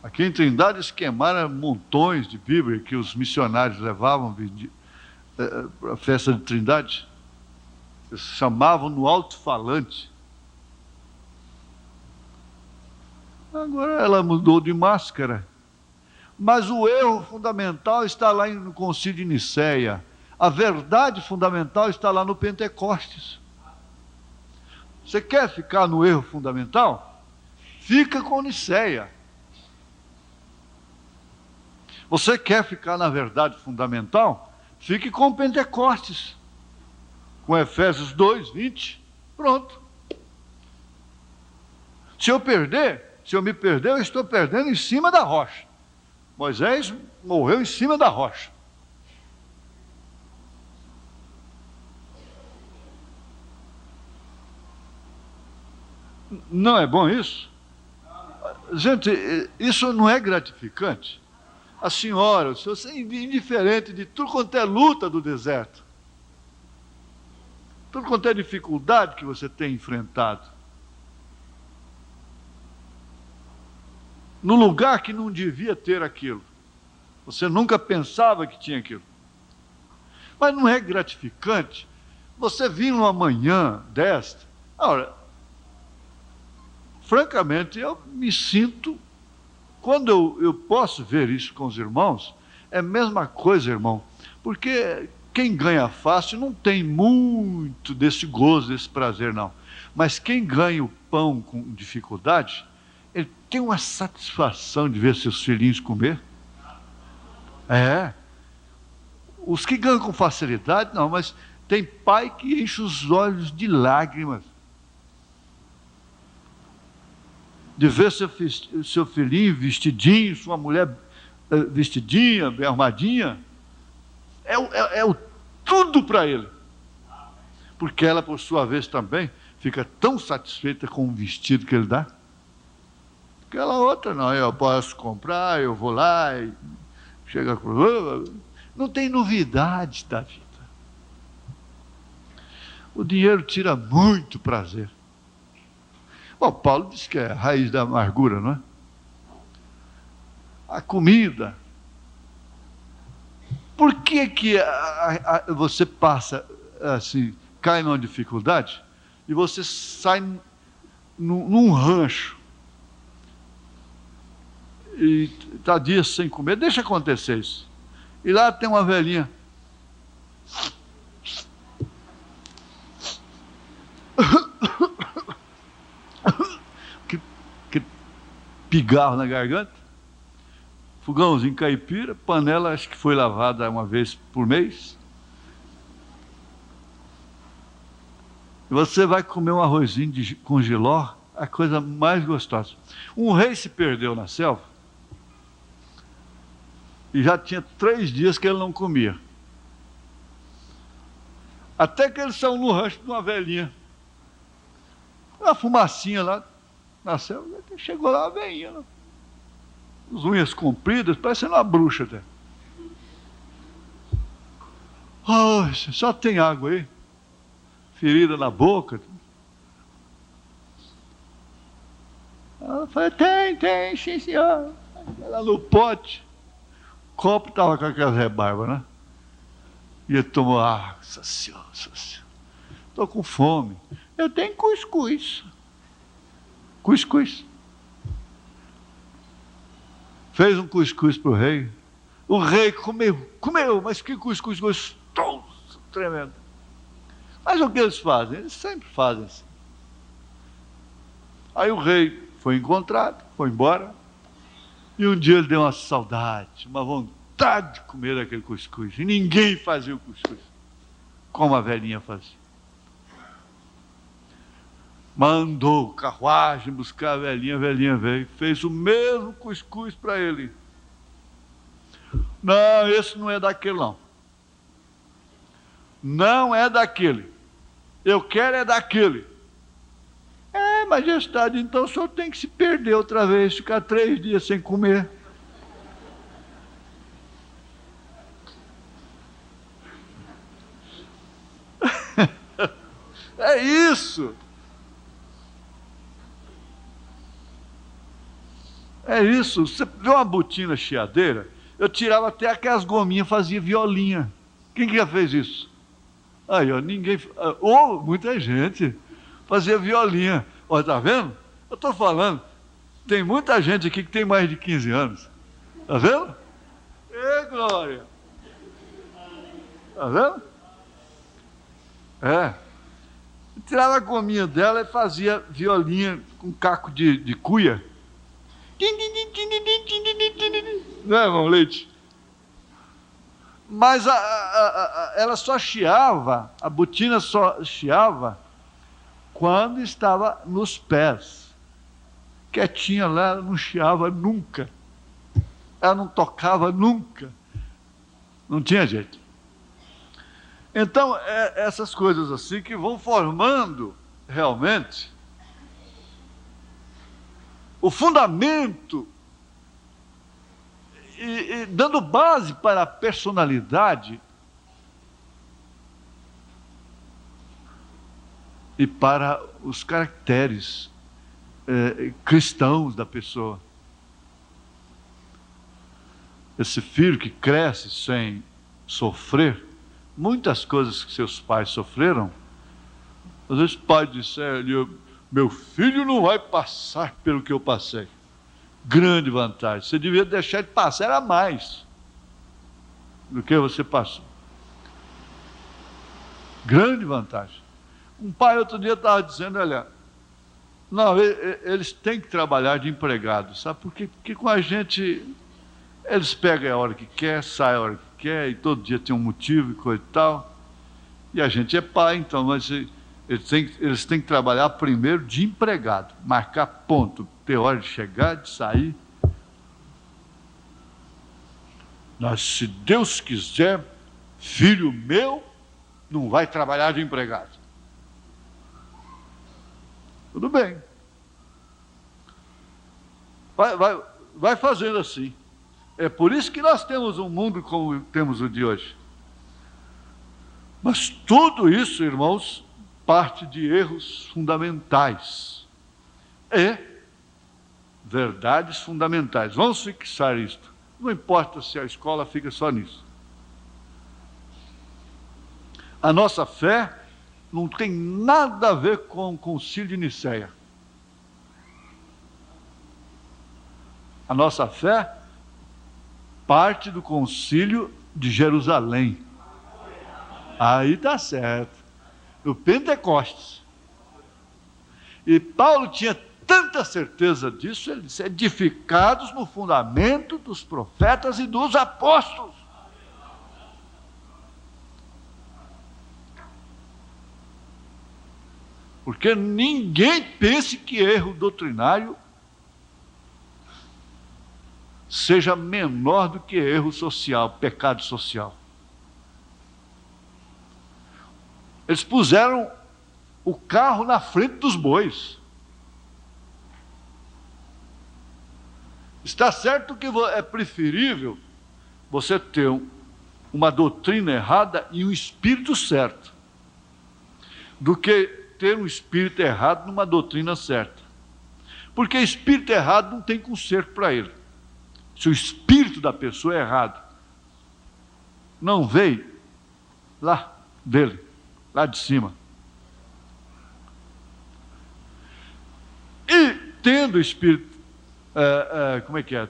Aqui em Trindade eles queimaram montões de Bíblia que os missionários levavam para a festa de Trindade. Eles chamavam no alto-falante. Agora ela mudou de máscara. Mas o erro fundamental está lá no Concílio de Nicéia. A verdade fundamental está lá no Pentecostes. Você quer ficar no erro fundamental? Fica com Nicéia. Você quer ficar na verdade fundamental? Fique com Pentecostes. Com Efésios 2, 20. Pronto. Se eu me perder, eu estou perdendo em cima da rocha. Moisés morreu em cima da rocha. Não é bom isso? Gente, isso não é gratificante? A senhora, o senhor é indiferente de tudo quanto é luta do deserto. Tudo quanto é dificuldade que você tem enfrentado. No lugar que não devia ter aquilo. Você nunca pensava que tinha aquilo. Mas não é gratificante você vir numa manhã desta. Ora, francamente, eu me sinto, quando eu posso ver isso com os irmãos, é a mesma coisa, irmão, porque quem ganha fácil não tem muito desse gozo, desse prazer, não. Mas quem ganha o pão com dificuldade, ele tem uma satisfação de ver seus filhinhos comer. Os que ganham com facilidade, não, mas tem pai que enche os olhos de lágrimas de ver seu filhinho vestidinho, sua mulher vestidinha, bem armadinha. É o tudo para ele. Porque ela, por sua vez, também fica tão satisfeita com o vestido que ele dá. Aquela outra, não, eu posso comprar, eu vou lá e chega com... Não tem novidade da vida. O dinheiro tira muito prazer. Bom, Paulo diz que é a raiz da amargura, não é? A comida. Por que você passa assim, cai numa dificuldade e você sai num rancho e está dias sem comer? Deixa acontecer isso. E lá tem uma velhinha. que pigarro na garganta, fogãozinho caipira, panela acho que foi lavada uma vez por mês. E você vai comer um arrozinho com jiló, a coisa mais gostosa. Um rei se perdeu na selva e já tinha 3 dias que ele não comia. Até que eles saiu no rancho de uma velhinha. Uma fumacinha lá na selva, chegou lá a velhinha, né? As unhas compridas, parecendo uma bruxa até. Oh, só tem água aí? Ferida na boca? Ela falou, tem, sim senhor. Ela no pote, o copo estava com aquelas rebarbas, né? E ele tomou, nossa senhora, estou com fome. Eu tenho cuscuz. Cuscuz. Fez um cuscuz para o rei. O rei comeu, mas que cuscuz gostoso. tremendo. Mas o que eles fazem? Eles sempre fazem assim. Aí o rei foi encontrado, foi embora, e um dia ele deu uma saudade, uma vontade de comer aquele cuscuz, e ninguém fazia o cuscuz como a velhinha fazia. Mandou carruagem buscar a velhinha veio, fez o mesmo cuscuz para ele. Não, esse não é daquele não. Não é daquele. Eu quero é daquele. Majestade, então o senhor tem que se perder outra vez, ficar 3 dias sem comer. É isso. É isso. Você viu uma botina chiadeira? Eu tirava até aquelas gominhas, fazia violinha. Quem que já fez isso? Aí, ó, ninguém. Muita gente fazia violinha. Olha, tá vendo? Eu estou falando, tem muita gente aqui que tem mais de 15 anos. Tá vendo? Ê, Glória! Tá vendo? É. Eu tirava a gominha dela e fazia violinha com caco de cuia. Não é, irmão Leite? Mas ela só chiava, a botina só chiava quando estava nos pés. Quietinha lá, ela não chiava nunca. Ela não tocava nunca. Não tinha jeito. Então, essas coisas assim que vão formando realmente o fundamento e dando base para a personalidade e para os caracteres cristãos da pessoa. Esse filho que cresce sem sofrer muitas coisas que seus pais sofreram, às vezes o pai disseram: meu filho não vai passar pelo que eu passei. Grande vantagem. Você devia deixar ele passar, era mais do que você passou. Grande vantagem. Um pai outro dia estava dizendo: olha, não, eles têm que trabalhar de empregado, sabe por quê? Porque com a gente, eles pegam a hora que quer, saem a hora que quer, e todo dia tem um motivo e coisa e tal. E a gente é pai, então, mas eles têm que trabalhar primeiro de empregado, marcar ponto, ter hora de chegar, de sair. Mas se Deus quiser, filho meu não vai trabalhar de empregado. Tudo bem. Vai fazendo assim. É por isso que nós temos um mundo como temos o de hoje. Mas tudo isso, irmãos, parte de erros fundamentais. Verdades fundamentais. Vamos fixar isto. Não importa se a escola fica só nisso. A nossa fé não tem nada a ver com o Concílio de Nicéia. A nossa fé parte do Concílio de Jerusalém. Aí está certo. Do Pentecostes. E Paulo tinha tanta certeza disso, ele disse: edificados no fundamento dos profetas e dos apóstolos. Porque ninguém pense que erro doutrinário seja menor do que erro social, pecado social. Eles puseram o carro na frente dos bois. Está certo que é preferível você ter uma doutrina errada e um espírito certo, do que ter um espírito errado numa doutrina certa. Porque espírito errado não tem conserto para ele. Se o espírito da pessoa é errado, não veio lá dele, lá de cima. E tendo o espírito,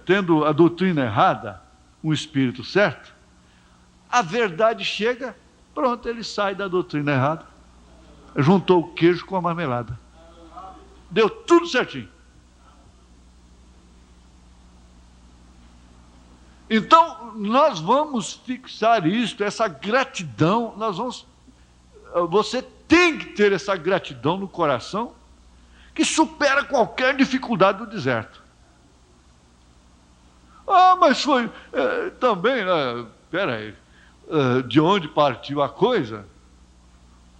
tendo a doutrina errada, um espírito certo, a verdade chega, Pronto, ele sai da doutrina errada. Juntou o queijo com a marmelada. Deu tudo certinho. Então, nós vamos fixar isto, essa gratidão, você tem que ter essa gratidão no coração, que supera qualquer dificuldade do deserto. Ah, mas foi também, né? Espera aí, de onde partiu a coisa?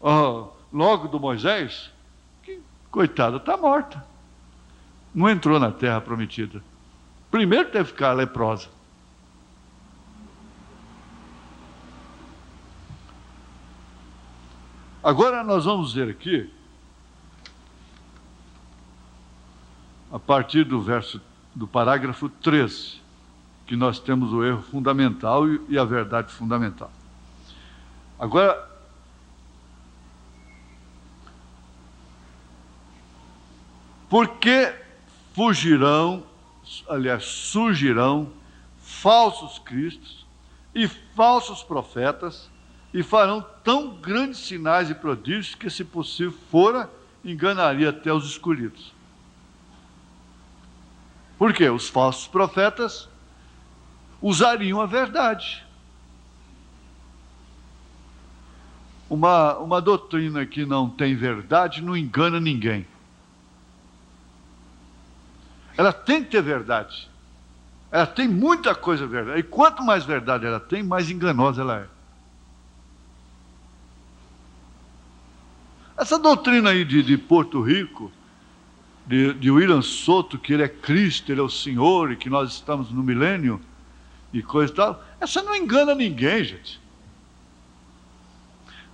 Logo do Moisés, que, coitada, está morta. Não entrou na terra prometida. Primeiro teve que ficar leprosa. Agora nós vamos ver aqui, a partir do parágrafo 13, que nós temos o erro fundamental e a verdade fundamental. Agora, porque surgirão falsos cristos e falsos profetas, e farão tão grandes sinais e prodígios que, se possível fora, enganaria até os escolhidos. Por quê? Os falsos profetas usariam a verdade. Uma doutrina que não tem verdade não engana ninguém. Ela tem que ter verdade. Ela tem muita coisa verdade. E quanto mais verdade ela tem, mais enganosa ela é. Essa doutrina aí de Porto Rico, de William Soto, que ele é Cristo, ele é o Senhor, e que nós estamos no milênio, e coisa e tal, essa não engana ninguém, gente.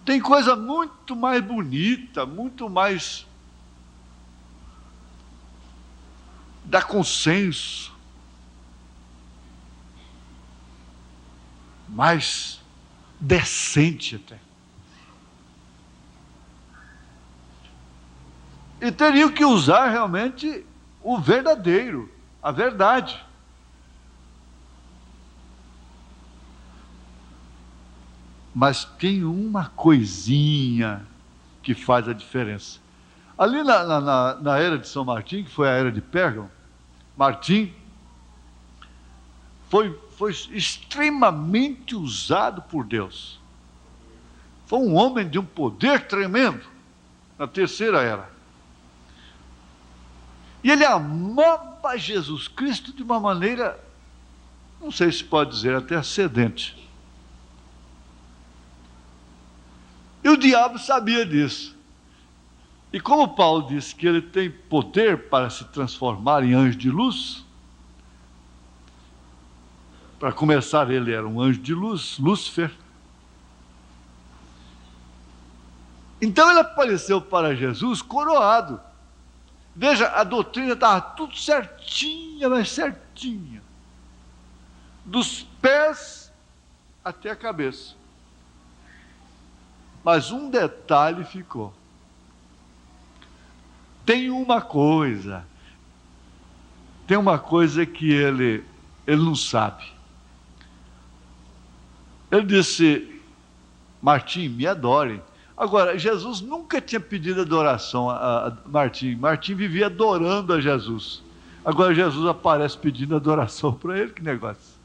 Tem coisa muito mais bonita, muito mais dá consenso, mais decente até. E teriam que usar realmente o verdadeiro, a verdade. Mas tem uma coisinha que faz a diferença. Ali na era de São Martim, que foi a era de Pérgamo, Martim foi extremamente usado por Deus. Foi um homem de um poder tremendo na terceira era. E ele amava Jesus Cristo de uma maneira, não sei se pode dizer, até ascendente. E o diabo sabia disso. E como Paulo disse que ele tem poder para se transformar em anjo de luz, para começar, ele era um anjo de luz, Lúcifer. Então ele apareceu para Jesus coroado. Veja, a doutrina estava tudo certinha, mas certinha. Dos pés até a cabeça. Mas um detalhe ficou. Tem uma coisa que ele não sabe. Ele disse, Martim, me adore. Agora, Jesus nunca tinha pedido adoração a Martim. Martim vivia adorando a Jesus. Agora Jesus aparece pedindo adoração para ele, que negócio.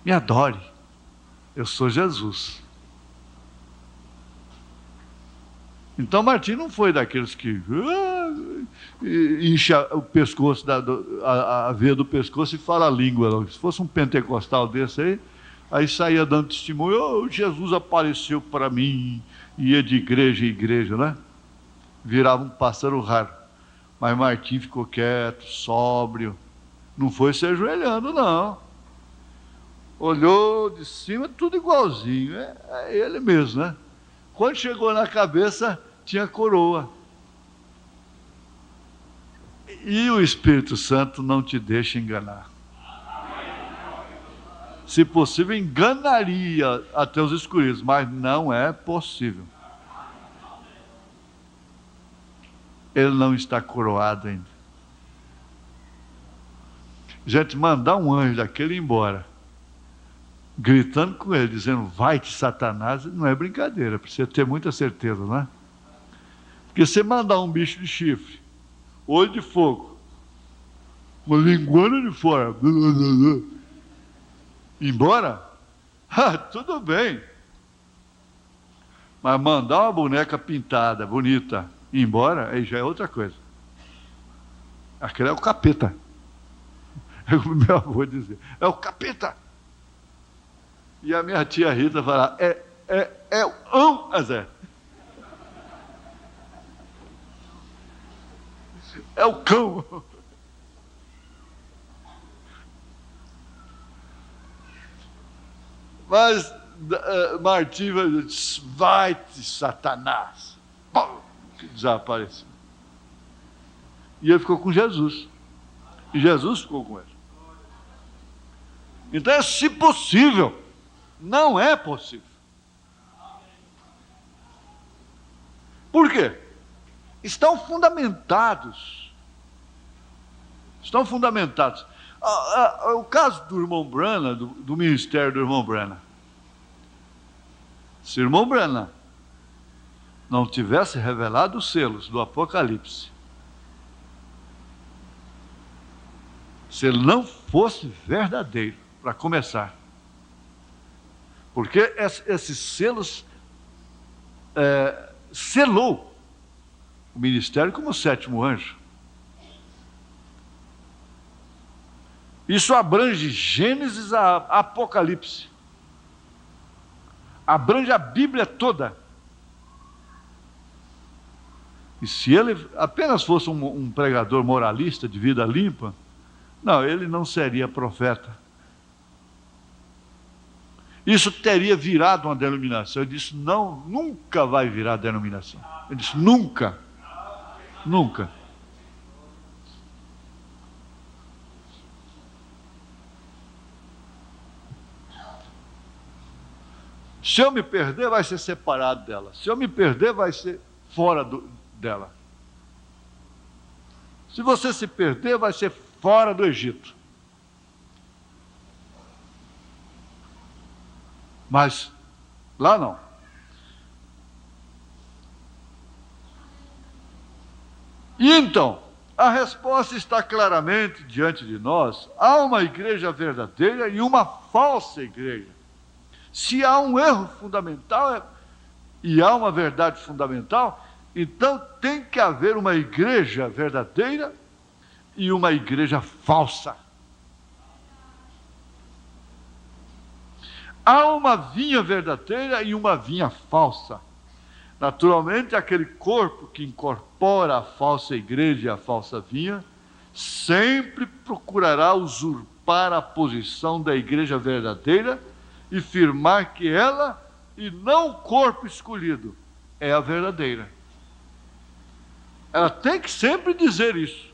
Me adore, eu sou Jesus. Então Martim não foi daqueles que incha o pescoço, a veia do pescoço e fala a língua. Não. Se fosse um pentecostal desse aí saía dando testemunho, Jesus apareceu para mim, ia de igreja em igreja, né? Virava um pássaro raro. Mas Martim ficou quieto, sóbrio, não foi se ajoelhando, não. Olhou de cima, tudo igualzinho, é ele mesmo, né? Quando chegou na cabeça, tinha coroa. E o Espírito Santo não te deixa enganar. Se possível, enganaria até os escolhidos, mas não é possível. Ele não está coroado ainda. Gente, mandar um anjo daquele embora, gritando com ele, dizendo, vai-te, Satanás, não é brincadeira, precisa ter muita certeza, não é? Porque você mandar um bicho de chifre, olho de fogo, uma linguana de fora, embora, tudo bem. Mas mandar uma boneca pintada, bonita, embora, aí já é outra coisa. Aquele é o capeta. É como meu avô dizia, é o capeta. E a minha tia Rita fala, é o Zé. É o cão. Mas Martim vai-te, Satanás. Pum, desapareceu. E ele ficou com Jesus. E Jesus ficou com ele. Então, se possível, não é possível. Por quê? Estão fundamentados. Estão fundamentados. O caso do irmão Brana, do ministério do irmão Brana. Se o irmão Brana não tivesse revelado os selos do Apocalipse, se ele não fosse verdadeiro, para começar, porque esses selos selou o ministério como o sétimo anjo. Isso abrange Gênesis a Apocalipse. Abrange a Bíblia toda. E se ele apenas fosse um pregador moralista de vida limpa, não, ele não seria profeta. Isso teria virado uma denominação. Ele disse, não, nunca vai virar denominação. Ele disse, nunca. Nunca. Se eu me perder, vai ser separado dela. Se eu me perder, vai ser fora dela. Se você se perder, vai ser fora do Egito. Mas lá não. E então, a resposta está claramente diante de nós. Há uma igreja verdadeira e uma falsa igreja. Se há um erro fundamental e há uma verdade fundamental, então tem que haver uma igreja verdadeira e uma igreja falsa. Há uma vinha verdadeira e uma vinha falsa. Naturalmente, aquele corpo que incorpora a falsa igreja e a falsa vinha, sempre procurará usurpar a posição da igreja verdadeira e firmar que ela, e não o corpo escolhido, é a verdadeira. Ela tem que sempre dizer isso.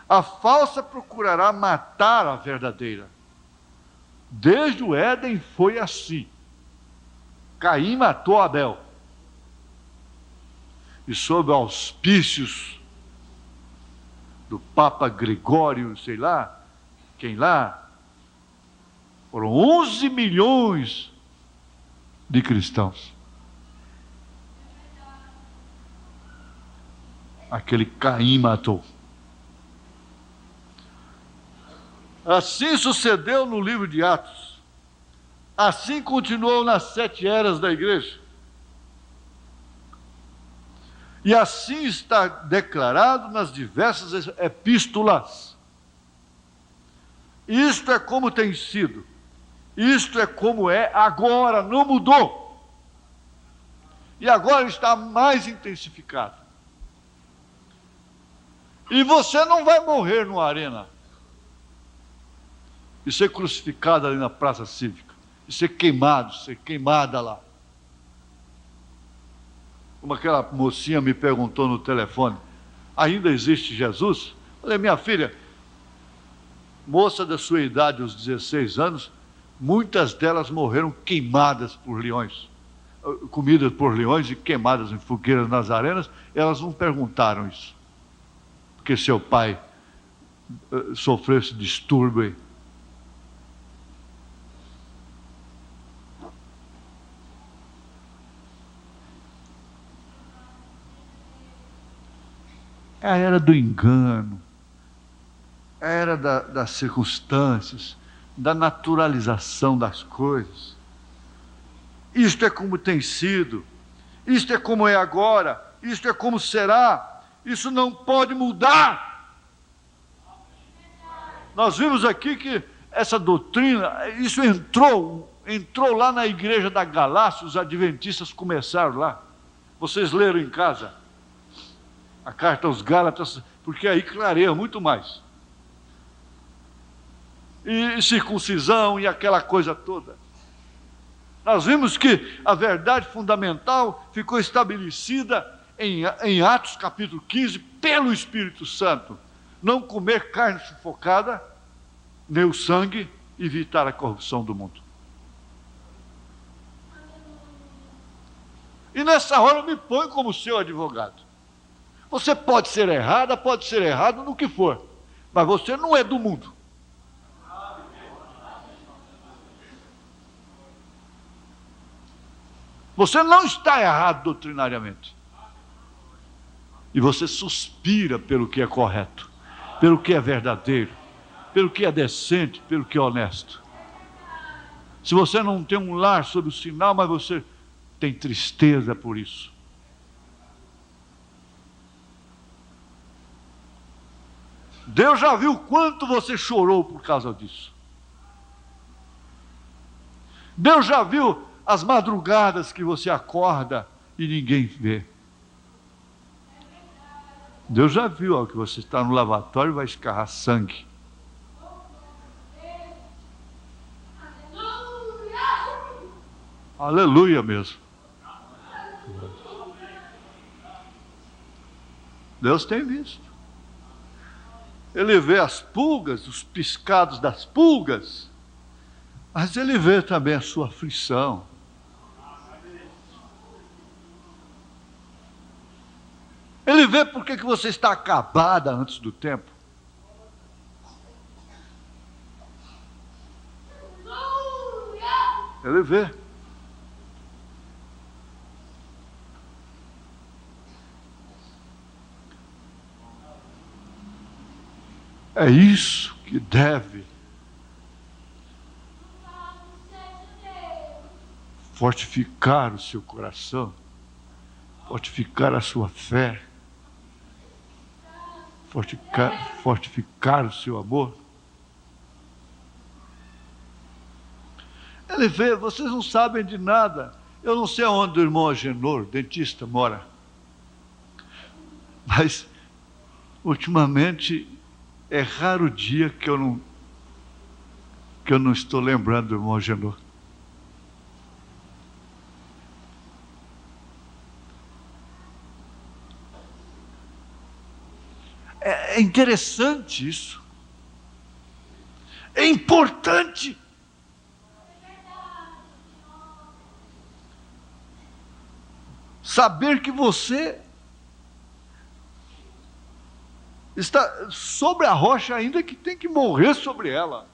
A falsa procurará matar a verdadeira. Desde o Éden foi assim. Caim matou Abel. E sob auspícios do Papa Gregório, sei lá, quem lá, foram 11 milhões de cristãos. Aquele Caim matou. Assim sucedeu no livro de Atos. Assim continuou nas 7 eras da igreja. E assim está declarado nas diversas epístolas. Isto é como tem sido. Isto é como é agora, não mudou. E agora está mais intensificado. E você não vai morrer numa arena e ser crucificado ali na praça cívica, e ser queimada lá. Como aquela mocinha me perguntou no telefone, ainda existe Jesus? Eu falei, minha filha, moça da sua idade, aos 16 anos, muitas delas morreram queimadas por leões, comidas por leões e queimadas em fogueiras nas arenas. Elas não perguntaram isso, porque seu pai sofrer esse distúrbio aí. É a era do engano, é a era das circunstâncias, da naturalização das coisas. Isto é como tem sido, isto é como é agora, isto é como será, isso não pode mudar. Nós vimos aqui que essa doutrina, isso entrou lá na igreja da Galácia, os adventistas começaram lá. Vocês leram em casa a carta aos Gálatas, porque aí clareia muito mais. E circuncisão e aquela coisa toda. Nós vimos que a verdade fundamental ficou estabelecida em Atos capítulo 15, pelo Espírito Santo. Não comer carne sufocada, nem o sangue, evitar a corrupção do mundo. E nessa hora eu me ponho como seu advogado. Você pode ser errada, pode ser errado no que for, mas você não é do mundo. Você não está errado doutrinariamente. E você suspira pelo que é correto, pelo que é verdadeiro, pelo que é decente, pelo que é honesto. Se você não tem um lar sob o sinal, mas você tem tristeza por isso. Deus já viu quanto você chorou por causa disso. Deus já viu as madrugadas que você acorda e ninguém vê. Deus já viu ó, que você está no lavatório e vai escarrar sangue. Aleluia mesmo. Deus tem visto. Ele vê as pulgas, os piscados das pulgas, mas Ele vê também a sua aflição. Ele vê por que você está acabada antes do tempo. Ele vê. É isso que deve fortificar o seu coração, fortificar a sua fé, fortificar o seu amor. Ele vê, vocês não sabem de nada. Eu não sei onde o irmão Agenor, dentista, mora. Mas, ultimamente, é raro o dia que eu não estou lembrando do irmão Agenor. É interessante isso. É importante. Saber que você está sobre a rocha ainda que tem que morrer sobre ela.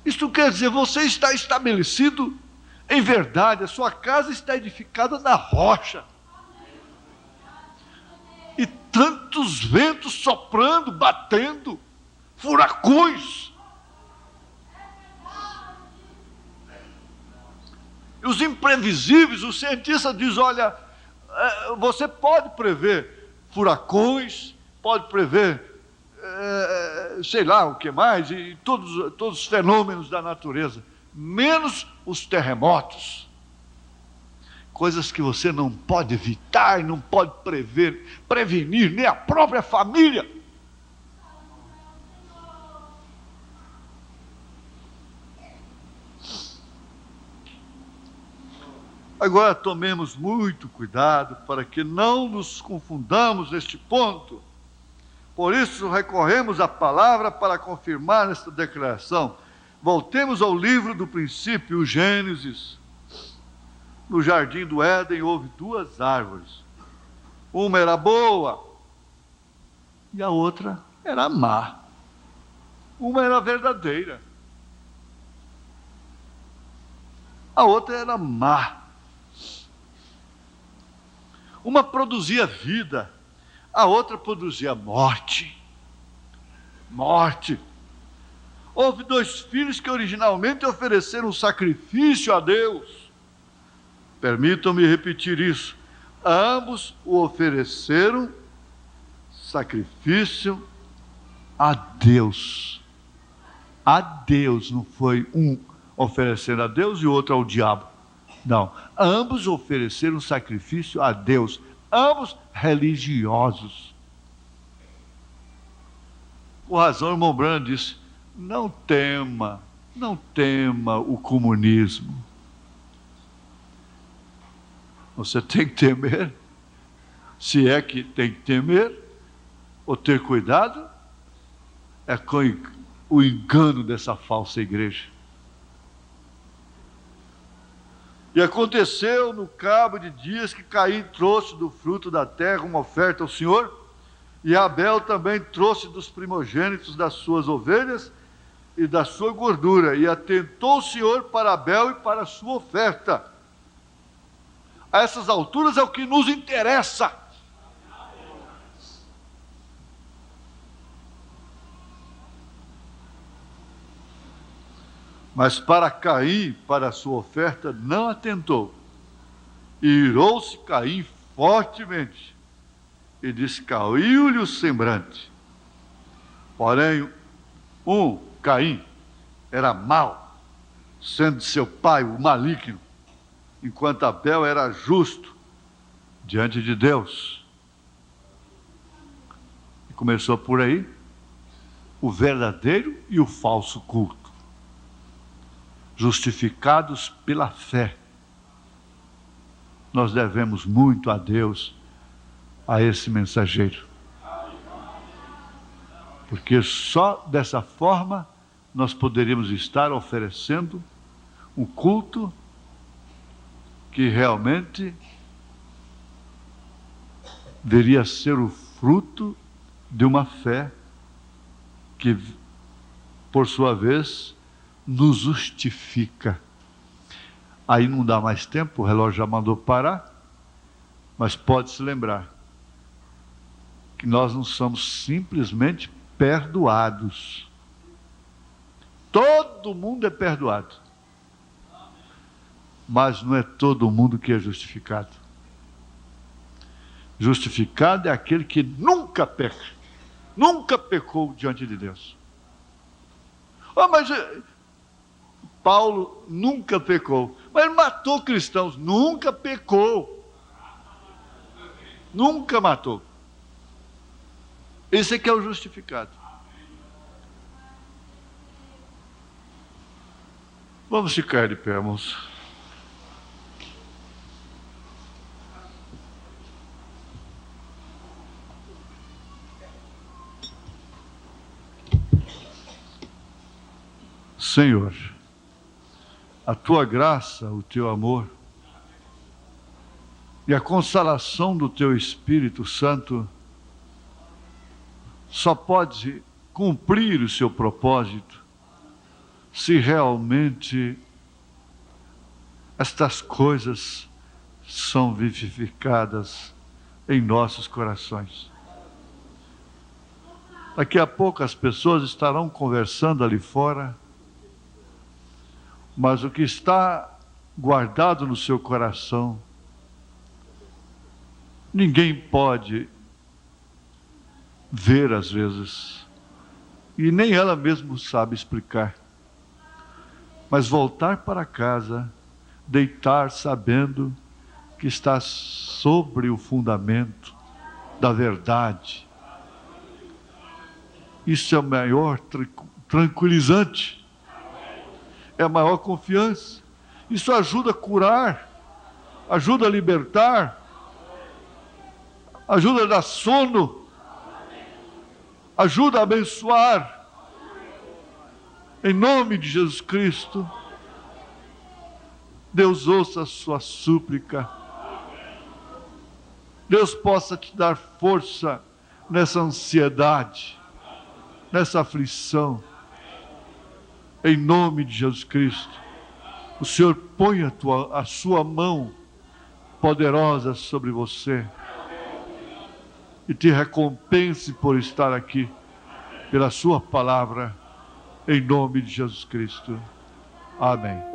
Isto quer dizer, você está estabelecido em verdade, a sua casa está edificada na rocha. E tantos ventos soprando, batendo, furacões. E os imprevisíveis, o cientista diz, olha, você pode prever furacões, pode prever, sei lá o que mais, e todos os fenômenos da natureza, menos os terremotos. Coisas que você não pode evitar, não pode prevenir, nem a própria família. Agora tomemos muito cuidado para que não nos confundamos neste ponto. Por isso recorremos à palavra para confirmar esta declaração. Voltemos ao livro do princípio, o Gênesis. No jardim do Éden houve duas árvores. Uma era boa e a outra era má. Uma era verdadeira, a outra era má. Uma produzia vida, a outra produzia morte. Morte. Houve 2 filhos que originalmente ofereceram sacrifício a Deus. Permitam-me repetir isso. Ambos o ofereceram sacrifício a Deus. A Deus, não foi um oferecendo a Deus e o outro ao diabo. Não, ambos ofereceram sacrifício a Deus, ambos religiosos. Por razão, o irmão Branham disse: não tema o comunismo. Você tem que temer, se é que tem que temer, ou ter cuidado, é com o engano dessa falsa igreja. E aconteceu no cabo de dias que Caim trouxe do fruto da terra uma oferta ao Senhor, e Abel também trouxe dos primogênitos das suas ovelhas e da sua gordura, e atentou o Senhor para Abel e para a sua oferta. A essas alturas é o que nos interessa. Mas para Caim, para a sua oferta, não atentou. E irou-se Caim fortemente, e descaiu-lhe o semblante. Porém, Caim, era mau, sendo de seu pai o maligno, enquanto Abel era justo diante de Deus. E começou por aí o verdadeiro e o falso culto. Justificados pela fé. Nós devemos muito a Deus, a esse mensageiro. Porque só dessa forma nós poderíamos estar oferecendo um culto que realmente deveria ser o fruto de uma fé que, por sua vez, nos justifica. Aí não dá mais tempo, o relógio já mandou parar, mas pode se lembrar que nós não somos simplesmente perdoados. Todo mundo é perdoado, mas não é todo mundo que é justificado. Justificado é aquele que nunca peca, nunca pecou diante de Deus. Mas Paulo nunca pecou, mas ele matou cristãos, nunca pecou, nunca matou. Esse é que é o justificado. Vamos ficar de pé, irmãos. Senhor, a tua graça, o teu amor e a consolação do teu Espírito Santo só pode cumprir o seu propósito se realmente estas coisas são vivificadas em nossos corações. Daqui a pouco as pessoas estarão conversando ali fora, mas o que está guardado no seu coração, ninguém pode ver às vezes, e nem ela mesma sabe explicar. Mas voltar para casa, deitar sabendo que está sobre o fundamento da verdade, isso é o maior tranquilizante, é a maior confiança. Isso ajuda a curar, ajuda a libertar, ajuda a dar sono, ajuda a abençoar. Em nome de Jesus Cristo, Deus ouça a sua súplica. Deus possa te dar força nessa ansiedade, nessa aflição. Em nome de Jesus Cristo, o Senhor põe a sua mão poderosa sobre você e te recompense por estar aqui, pela sua palavra, em nome de Jesus Cristo. Amém.